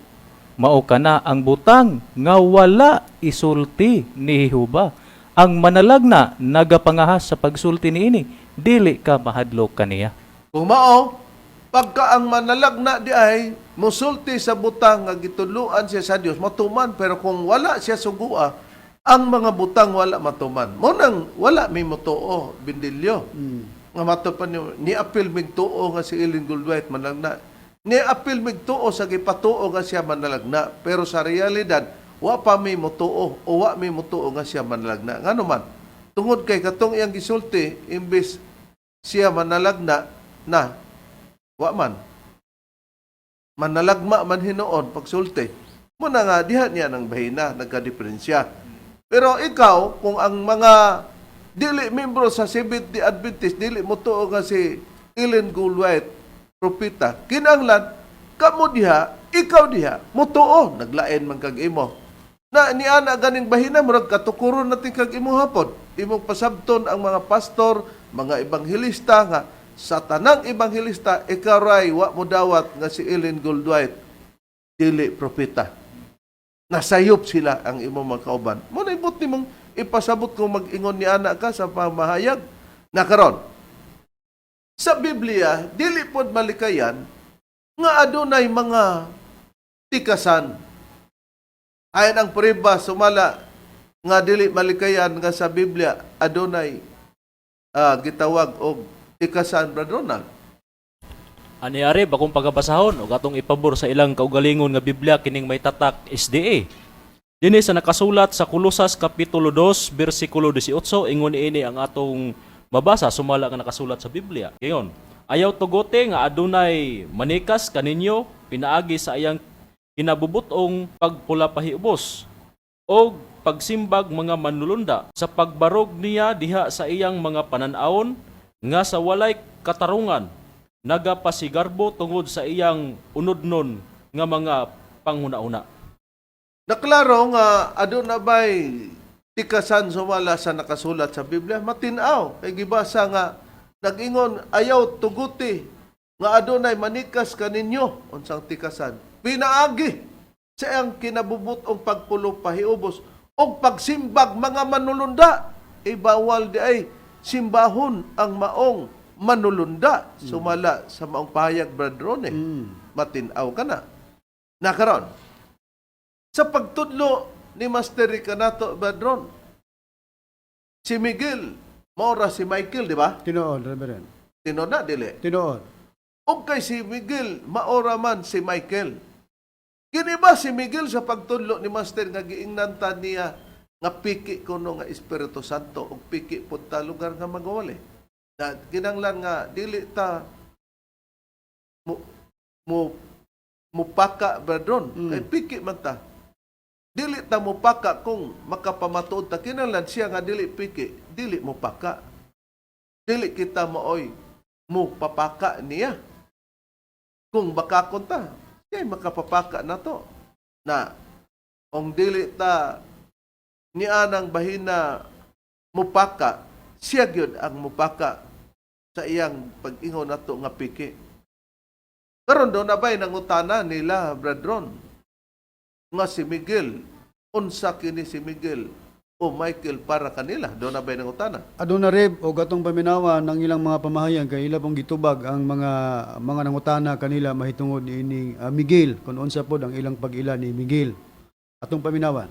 mao kana ang butang nga wala isulti ni Jehova. Ang manalagna nagapangahas sa pagsulti niini, dili ka mahadlok kaniya. Kung mao, pagka ang manalagna di ay musulti sa butang nga gitudloan siya sa Dios matuman, pero kung wala siya sugua ang mga butang wala matuman mo nang wala may motuo bindilyo nga matupan ni apil mig tuo nga si Ellen Goldwhite manalagna, ni apil mig tuo sa gipatuo nga siya manalagna, pero sa realidad wa pa may motuo o wa may motuo nga siya manalagna. Ngano man tungod kay katong iyang gisulti imbes siya manalagna na wa man. Manalagma man hinuon pagsulti. Muna nga, diha niya ng bahina, nagka-diferensya. Pero ikaw, kung ang mga dili membro sa Seventh-day Adventist, dili mo to nga si Ellen Goldwhite, propita, kinanglan, kamo diha, ikaw diha, mo to naglain man kag imo. Na niana ganing bahina, murag katukuron natin kag imo hapon. Imong pasabton ang mga pastor, mga ebanghelista nga, sa tanang ebanghelista, ikaw ray, wa mo dawat nga si Ellen Goldwhite, dili propeta. Nasayop sila ang imong mga kauban. Muna ibot ni mong ipasabot kung mag-ingon ni anak ka sa pamahayag. Nakaron, sa Biblia, dili pod malikayan nga adunay mga tikasan. Ayon ang puriba, sumala nga dili malikayan nga sa Biblia, adunay gitawag og tikasan, Brad Ronald. Aniari bakong pagabasahon ug atong ipabor sa ilang kaugalingon nga Biblia kining may tatak SDA. Dinhi sa nakasulat sa Kolosas kapitulo 2 bersikulo 18 ingon ini ang atong mabasa sumala nga nakasulat sa Biblia. Gayon, ayaw tugote nga adunay manikas kaninyo pinaagi sa iyang kinabubutong pagpulapahiubos o pagsimbag mga manlulunda sa pagbarog niya diha sa iyang mga pananawon nga sa walay katarungan nagapasigarbo tungod sa iyang unodnon nga mga panghuna-una. Naklaro nga aduna bay tikasan sumala sa nakasulat sa Biblia, matinaw kay gibasa nga nag-ingon ayaw tuguti nga adunay manikas kaninyo unsang tikasan. Pinaagi sa iyang kinabubutong pagpulo pahiubos o pagsimbag mga manulunda. Ibawal di ay simbahon ang maong manulunda sumala sa maong pahayag, Brad Ronnie. Matinaw ka na. Nakaron, sa pagtudlo ni Master Ricanato, Brad Ron, si Miguel, maura si Michael, di ba? Tinoon, Reverend. Tinoon na, dili. Tinoon. O kay si Miguel, maura man si Michael. Kini ba si Miguel sa pagtudlo ni Master nga giingnantan niya nga piki kuno nga Espiritu Santo o piki punta lugar nga magawali. Na kinanglan nga dili ta mo mo mupaka bradron kay piki man ta. Dili ta mupaka kung makapamatuod ta kinahanglan siya nga dili piki, dili mupaka. Dili kita maoy mo papaka niya. Kung baka ta, siya makapapaka na to. Na kung dili ta niya nang bahina mupaka, siya gyud ang mupaka sa iyang pag-ingon nato nga piki. Karon do na bay nangutana nila bradron nga si Miguel, unsa kini si Miguel o Michael para kanila? Do na bay nangutana. Aduna rib o gatong paminawa ng ilang mga pamahayan kay ila pong gitubag ang mga nangutana kanila mahitungod ni Miguel kung unsa pod ang ilang pag-ila ni Miguel. Atong paminawan.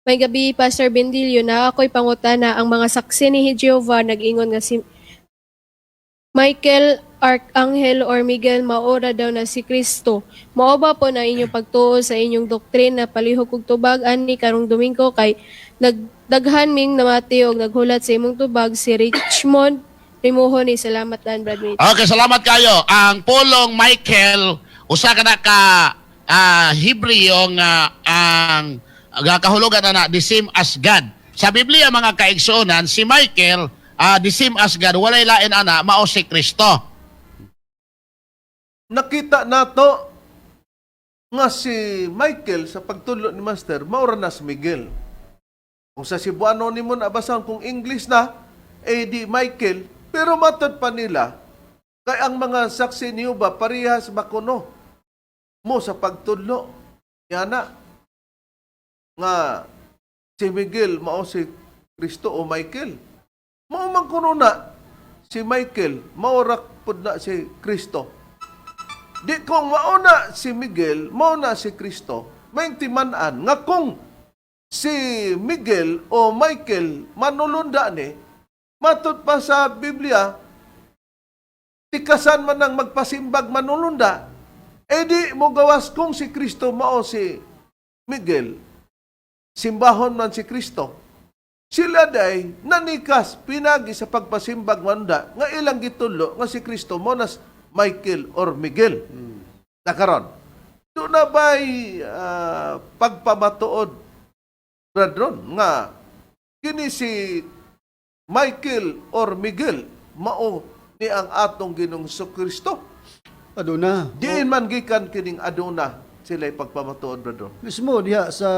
May gabi, Pastor Bendilio, na ako'y pangutana ang mga saksi ni Jehovah nag-ingon nga si Michael, Archangel or Miguel maora daw na si Kristo. Mao ba po na inyong pagtuo sa inyong doktrina palihog ug tubag ani karong Domingo kay nagdaghan ming namati og naghulat sa imong tubag si Richmond Rimuho ni salamat dan Brad Mitch. Okay, salamat kayo. Ang pulong Michael, usa ka na ka Hebreo nga ang kahulugan na the same as God. Sa Biblia mga kaigsuonan, si Michael the same as God, walay lain ana, mao si Kristo. Nakita nato nga si Michael sa pagtudlo ni Master, maura na si Miguel. Kung sa Cebuano ni mo nabasan kung English na, di Michael, pero matod pa nila, kay ang mga saksi niyo ba parehas makuno mo sa pagtudlo. Yana nga si Miguel mao si Kristo o Michael. Mao man kuno na si Michael, maura pud na si Kristo. Di kung mauna si Miguel, mauna si Kristo, may timanan nga kung si Miguel o Michael manulunda ni, matod pa sa Biblia, tikasan man ang magpasimbag manulunda, di mo gawas kung si Kristo mao si Miguel, simbahon man si Kristo. Sila day nanikas pinagi sa pagpasimbag manunda nga ilang gitulo nga si Kristo mo nas Michael or Miguel. Nakaron. Doon na ba'y pagpamatuod, bradron, nga kini si Michael or Miguel mao ni ang atong Ginoong Kristo. Aduna. Diin man gikan kining aduna sila'y pagpamatuod, bradron. Mismo diha sa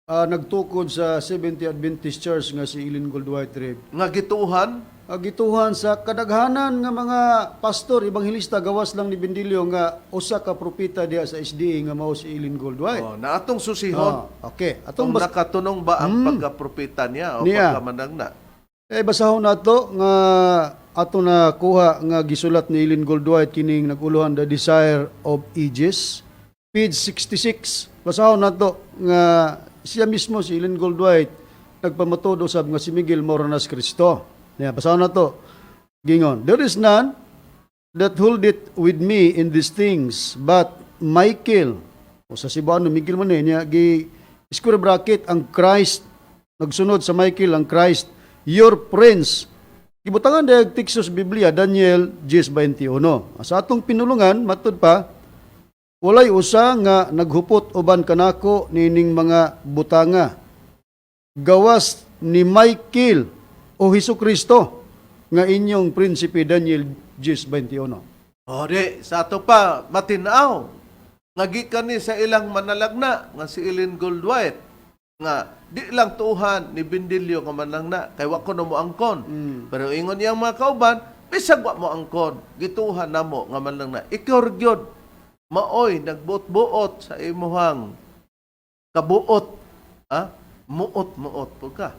nagtukod sa Seventh Adventist Church nga si Eileen Goldwhite Rib. Nga gituhan, Gituhan sa kadaghanan nga mga pastor, ebanghilista, gawas lang ni Bendilio nga usa ka propeta diha sa SDA nga mao si Eileen Goldwhite. na atong susihon, Okay. atong nakatunong ba ang pagkapropeta niya o Niya. pagkamanagna? Basahon nato nga ato na kuha nga gisulat ni Eileen Goldwhite kining naguluhan The Desire of Ages, page 66. Basahon nato nga siya mismo si Eileen Goldwhite nagpamatuod usab nga si Miguel Moranas Cristo. Basahon nato. Gingon, there is none that hold it with me in these things, but Michael, o sa Cebuano, Miguel man niya, square bracket, ang Christ, nagsunod sa Michael, ang Christ, your prince. Ibutangan dahil Texas Biblia, Daniel 10:21. Sa atong pinulungan, matod pa, walay usa nga naghupot uban kanako nining mga butanga. Gawas ni Michael o Hesukristo nga inyong prinsipe, Daniel 10:21. Di, sa ato pa, matinaw. Nga gikan ni sa ilang manalagna, nga si Eileen Goldwhite, nga di lang tuuhan ni Bendilio nga manalagna, kay wako na mo angkon. Pero ingon niyang mga kauban, bisag wa mo angkon, gituhan na mo nga manalagna. Ikaw gyud maoy, nagbuot-buot sa imuhang kabuot. Muot-muot po ka.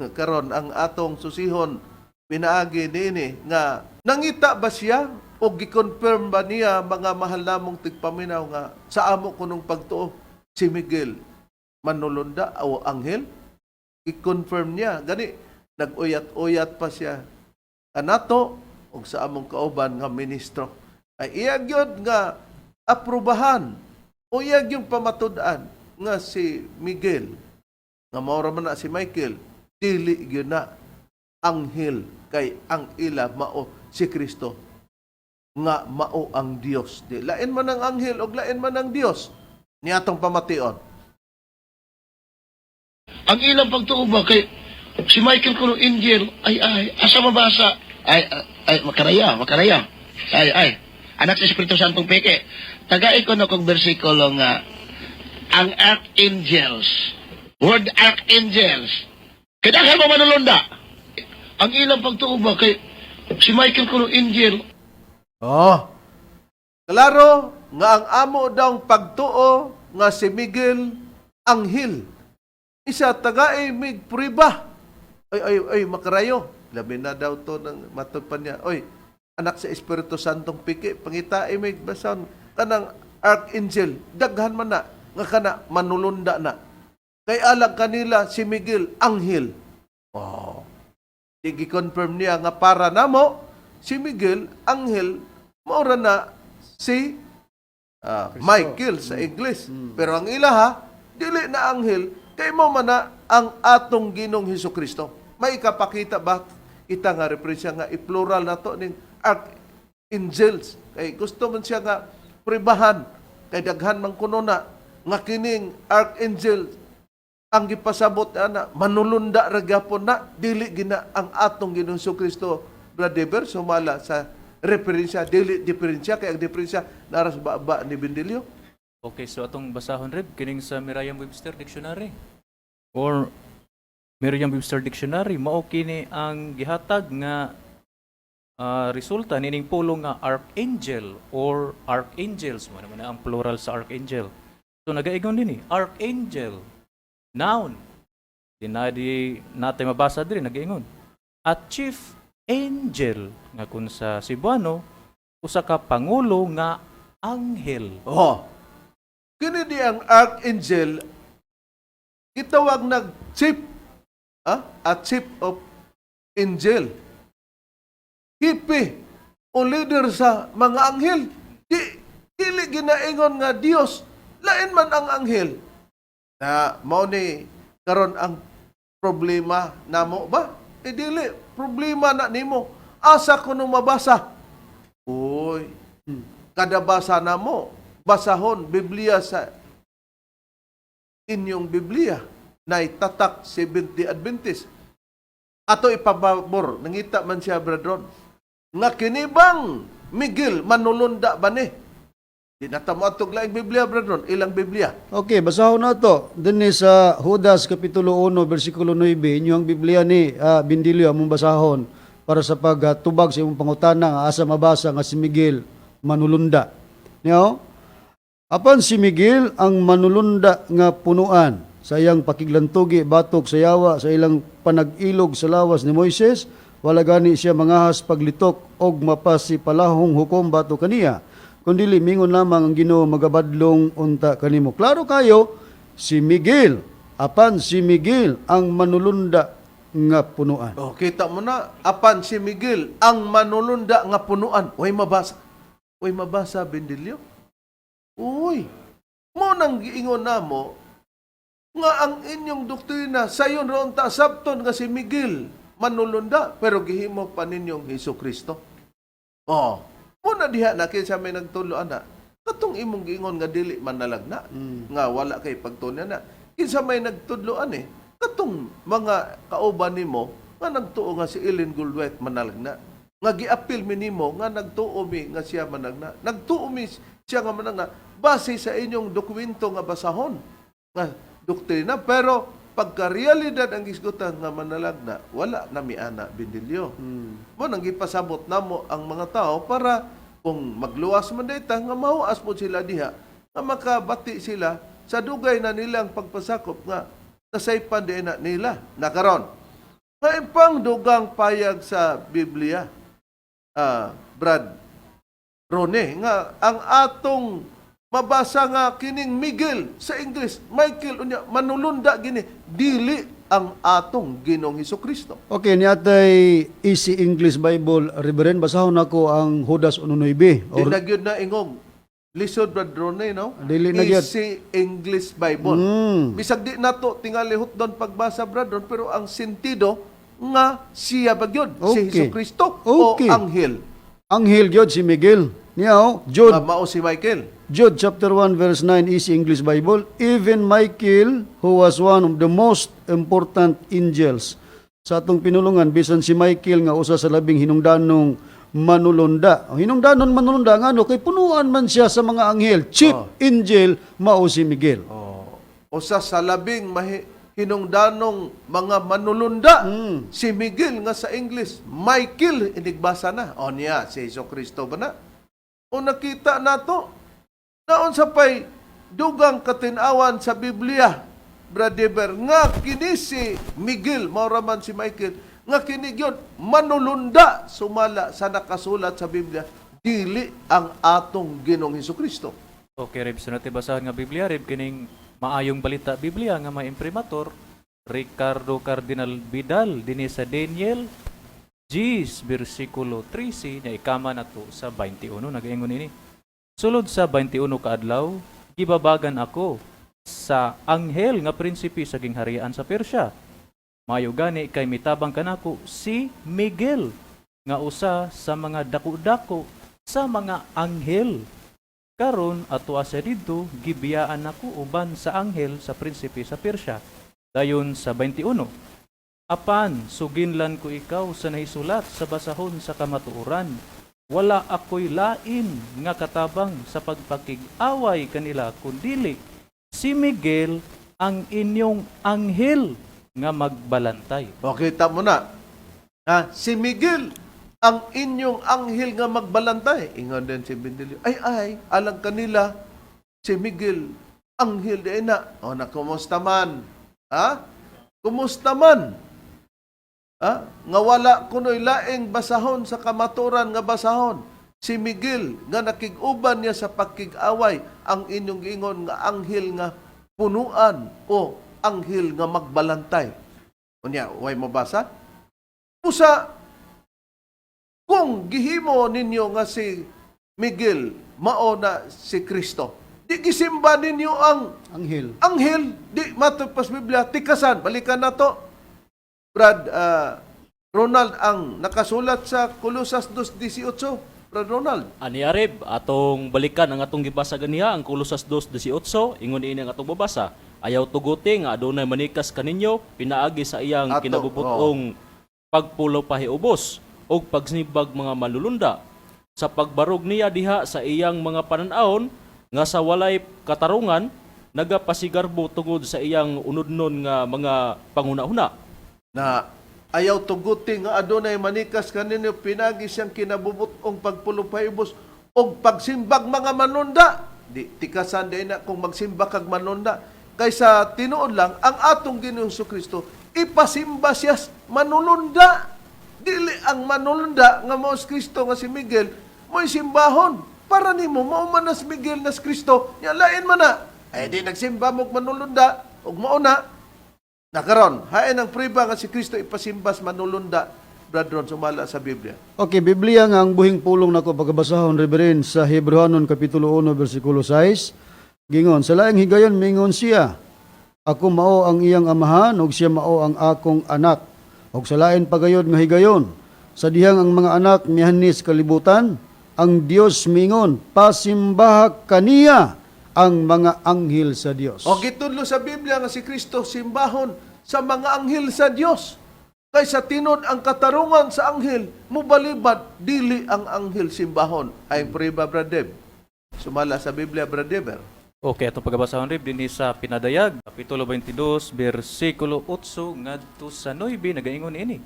Karon ang atong susihon pinaagi niini nga nangita ba siya o gi-confirm ba niya mga mahal namong tigpaminaw nga sa amo kunong pagtuo si Miguel manulunda o anghel? I-confirm niya gani nag-uyat-uyat pa siya kanato og sa among kauban nga ministro ay iya gyud nga aprubahan o iya gyud pamatud-an nga si Miguel nga mao ra man na si Michael dili gyud na anghel kay ang ila mao si Kristo. nga mao ang Dios. Di lain man ang anghel o lain man ang Dios. Niatong pamation. Ang ilang pagtuo ba kay si Michael kuno angel ay asa mabasa ay makaraya ay anak sa Espiritu Santong peke tagay ko na kong bersikulo nga ang archangels word archangels kadaghan mo manulunda ang ilang pagtuo ba kay si Michael kuno angel Oh. Klaro nga ang amo daw pagtuo nga si Miguel anghel. Isa tagay mig prueba. Ay makarayo. Labi na daw to ng matupan niya. Oy, anak sa Espiritu Santong piki pangitae mig bason kanang archangel daghan man na nga kana manulunda na. Kay alag kanila si Miguel anghel. Oh. Igi-confirm niya nga para namo si Miguel anghel maura na si Michael sa English. Pero ang ilaha, dili na anghel, kay mo man na ang atong Ginong Hesukristo. May kapakita ba kita nga referensya nga i-plural na to ning archangels. Kay gusto man siya nga pribahan, kay daghan man kuno na nga kining archangel ang gipasabot na manulunda ra gyapon na dili gina ang atong Ginong Hesukristo. Brother, sumala sa referensya, dili diferensya, kaya ang diferensya naras baba ni Bendilio. Okay, so atong basahon rib kining sa Merriam-Webster Dictionary or Merriam-Webster Dictionary mao kini ang gihatag nga resulta nining pulong nga archangel or archangels man ang plural sa archangel. So nagaigon din archangel noun. Dinadi natin mabasa diri nagaingon. At chief angel nga kun sa Cebuano usa ka pangulo nga anghel. Oh. Kini di ang archangel gitawag nag chief a chief of angel. Hipi o leader sa mga anghel. Dili ginaingon nga Dios, lain man ang anghel. Na mao ni karon ang problema namo ba? Dili, problema na nimo. Asa ko nung mabasa? Uy, kada basa na mo, basahon, Biblia sa inyong Biblia na itatak 70 Adventist. Ato ipababor, nangita man siya, brethren, nga kinibang Miguel manulunda ba ni? Di na tamo atog laing Biblia, brethren, ilang Biblia. Okay, basahon na to. Din sa Judas Kapitulo 1, versikulo 9, inyong Biblia ni Bindilio among basahon para sa pagtubag sa imong pangutana nga asa mabasa nga si Miguel manulunda. Niyo? Apan si Miguel ang manulunda nga punuan sa iyang pakiglantugi batok sa yawa sa ilang panag-ilog sa lawas ni Moises, wala gani siya mangahas paglitok og mapasi palahong hukom batok kaniya. Kundi mingon lamang ang Ginoo magabadlong unta kanimo. Klaro kayo, si Miguel, apan si Miguel ang manulunda nga punuan. Oh, kita mo na, apan si Miguel ang manulunda nga punuan. Uy, mabasa, Bendilio. Uy, mo nang giingon namo nga ang inyong doktrina sayon roon ta sabton nga si Miguel manulunda, pero gihimo pa ninyong Hesukristo. Oh, muna diha na kinsa may nagtulo ana. Katong imong giingon nga dili man nalagna, nga wala kay pagtunya na. Kinsa may nagtudloan katong mga kauban nimo nga nagtuo nga si Ellen Goldwet manalagna. Nga giapil mi nimo nga nagtuo mi nga siya managna. Nagtuo mi siya nga managna base sa inyong dokumento nga basahon nga doktrina, pero pagka realidad ang gisgutan nga manalagna, wala na miana, Bendilio. Mo nang gipasabot namo ang mga tao para kung magluwas man dayta nga mahuas po sila diha, nga makabati sila sa dugay na nilang pagpasakop nga nasaypan di na nila. Nakaron. May pang dugang payag sa Biblia, Brad Rone, nga ang atong mabasa nga kining Miguel sa English, Michael unya manulunda gini dili ang atong Ginong Hesukristo. Okay, niatay Easy English Bible, Reverend, basahon ako ang Judas 1:9. Di na gyud na ingong lisod, Brad Rone, no? Dili na gyud. Easy English Bible. Bisag di nato tingali hutdon pagbasa, Brad Ron, pero ang sentido nga siya ba gyud si Okay. Hesukristo Okay. o anghel. anghel gyud si Miguel. Niya, Jude, Mao si Michael. Jude chapter 1 verse 9 is English Bible. Even Michael, who was one of the most important angels sa atong pinulungan, bisan si Michael nga usa sa labing hinungdanong manulunda. Hinungdanon manulunda nga ano, kay punuan man siya sa mga anghel. Chief angel mao si Miguel. Usa sa labing hinungdanong mga manulunda. Si Miguel nga sa English, Michael inigbasa na. O niya, si Jesucristo ba na? O nakita nato, naon sa pay dugang katinawan sa Biblia, Brother, nga kini si Miguel, mauraman si Michael, nga kini yun, manulunda sumala sa nakasulat sa Biblia, dili ang atong Ginoong Hesukristo. Okay, Reb, sunod basahan nga Biblia, Reb, kining maayong balita Biblia nga may imprimatur, Ricardo Cardinal Vidal, dinhi sa Daniel 10, versikulo 13, na ikama na to sa 21, nag-ingon ini. Sulod sa 21 kaadlaw, gibabagan ako sa anghel nga prinsipe sa gingharian sa Persya. Mayo gani kay mitabang kanako si Miguel, nga usa sa mga dako-dako sa mga anghel. Karon ato asa didto gibiyaan nako uban sa anghel sa prinsipe sa Persya. Dayon sa 21, apan suginlan ko ikaw sa nahisulat sa basahon sa kamatuoran. Wala ako'y lain nga katabang sa pagpakig-away kanila kundili si Miguel ang inyong anghel nga magbalantay. O, kita mo na. Si Miguel ang inyong anghel nga magbalantay. Ingon din si Bendelio. Ay, alang kanila si Miguel, anghel din na. O, kumusta man? Kumusta man? Nga wala kuno'y laing basahon sa kamaturan nga basahon. Si Miguel nga nakig-uban niya sa pagkig-away ang inyong ingon nga anghel nga punuan o anghel nga magbalantay. Unya, way mo basa? Usa, kung gihimo ninyo nga si Miguel mao na si Kristo, di gisimba ninyo ang anghel, di matupos Biblia, tikasan, balikan na to. Brad Ronald, ang nakasulat sa Colosas 2:18. Brad Ronald. Ani Arib, atong balikan ang atong gibasa ganiha, ang Colosas 2:18, ingon ini ang atong babasa. Ayaw tuguti nga adunay manikas kaninyo, pinaagi sa iyang kinabubutong pagpulo pahiubos o pagsinibag mga malulunda. Sa pagbarog niya diha sa iyang mga pananaon, nga sa walay katarungan, nagapasigarbo tungod sa iyang unudnon nga mga panghuna-huna. Na ayaw tuguti nga adunay manikas kaninyo, pinagi siyang kinabubutong pagpulupayubos o pagsimbag mga manunda. Di tikasan din na kung magsimba kag manunda. Kaysa tinuod lang, ang atong Ginoong Jesucristo, ipasimba siya manulunda. Dili ang manulunda nga mo Kristo nga si Miguel, mo'y simbahon. Para nimo maumanas Miguel na si Kristo, niya lain man na. Ay di nagsimba mo manulunda, ug mauna. Nakaron, hain ang priba nga si Kristo ipasimbas manulunda, Bradron, sumala sa Biblia. Okay, Biblia nga ang buhing pulong nako pagkabasahon, Reverend, sa Hebrehanon Kapitulo 1, versikulo 6, gingon, sa laing higayon mingon siya, ako mao ang iyang amahan, ug siya mao ang akong anak. Ug sa lain pagayod nga higayon, sa dihang ang mga anak mihanis kalibutan, ang Dios mingon, pasimbaha kaniya ang mga anghel sa Dios. O gitudlo sa Biblia nga si Kristo simbahon sa mga anghel sa Dios. Kaysa tinod ang katarungan sa anghel, mubalibad dili ang anghel simbahon. Ay priba Bradeb. Sumala sa Biblia Bradeber. Okay, atong pagbabasahon Reb dinhi sa Pinadayag, kapitulo 22, versikulo 8 ngadto sa 9 nagaingon ini.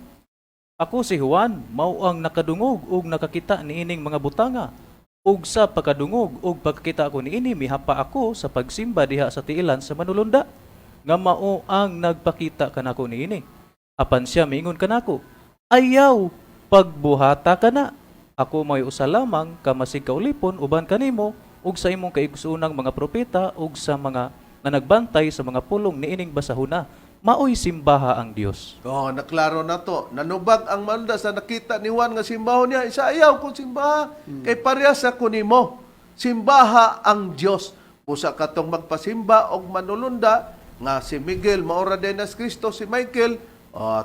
Ako si Juan, mao ang nakadungog ug nakakita niining mga butanga. Ug sa pagkadungog ug pagkita ko niini, mihapa ako sa pagsimba diha sa tiilan sa manulunda, nga mao ang nagpakita kanako niini. Apan siya mingon kanako, ayaw pagbuhata kana. Ako may usa lamang ka masig kaulipon uban kanimo ug sa imong kaigsuonang mga propeta ug sa mga nga nagbantay sa mga pulong niining basahuna. Maoy simbaha ang Dios. Naklaro na to. Nanubag ang manulunda sa nakita ni Juan nga simbahon niya. Isa ayaw kung simbaha. Kay parehas sa kunimo. Simbaha ang Dios. Pusa katong magpasimba og manulunda nga si Miguel, maura din na Kristo, si Michael,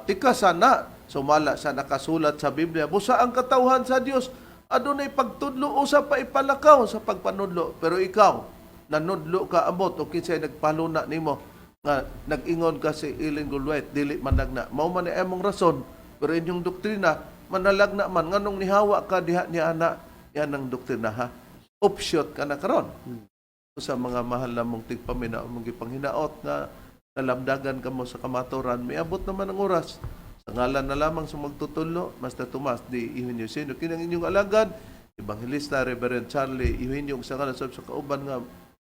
tikasan na. Sumala sa nakasulat sa Biblia. Busa ang katawhan sa Dios. adunay pagtudlo usa pa ipalakaw sa pagpanudlo, pero ikaw nanudlo ka abot o kinsay nagpaluna nimo nga nag-ingon ka si Ellen G. White dili managna. Mao man ni among rason, pero inyong doktrina manalagna man nganong nihawa ka diha ni ana yan ang doktrina ha. Offshot ka na karon. Sa mga mahal na mong tigpamina o mong gipanghinaot nga nalamdagan ka mo sa kamaturan, may abot naman ang oras. Sa ngalan na lamang sa magtutulo, Master Tomas D. Eugenio Sino, kinang inyong alagad, Evangelista Reverend Charlie Eugenio, sa ngalan sa kauban nga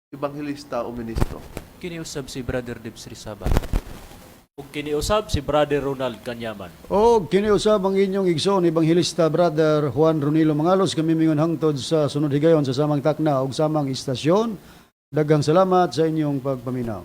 Evangelista o Ministro. Kiniusab si Brother Debs Rizaba. Ug kiniusab si Brother Ronald Kanyaman. O kiniusab ang inyong igsoon Evangelista Brother Juan Ronilo Mangalos, kami mingon hangtod sa sunod higayon sa samang takna ug samang istasyon. Daghang salamat sa inyong pagpaminaw.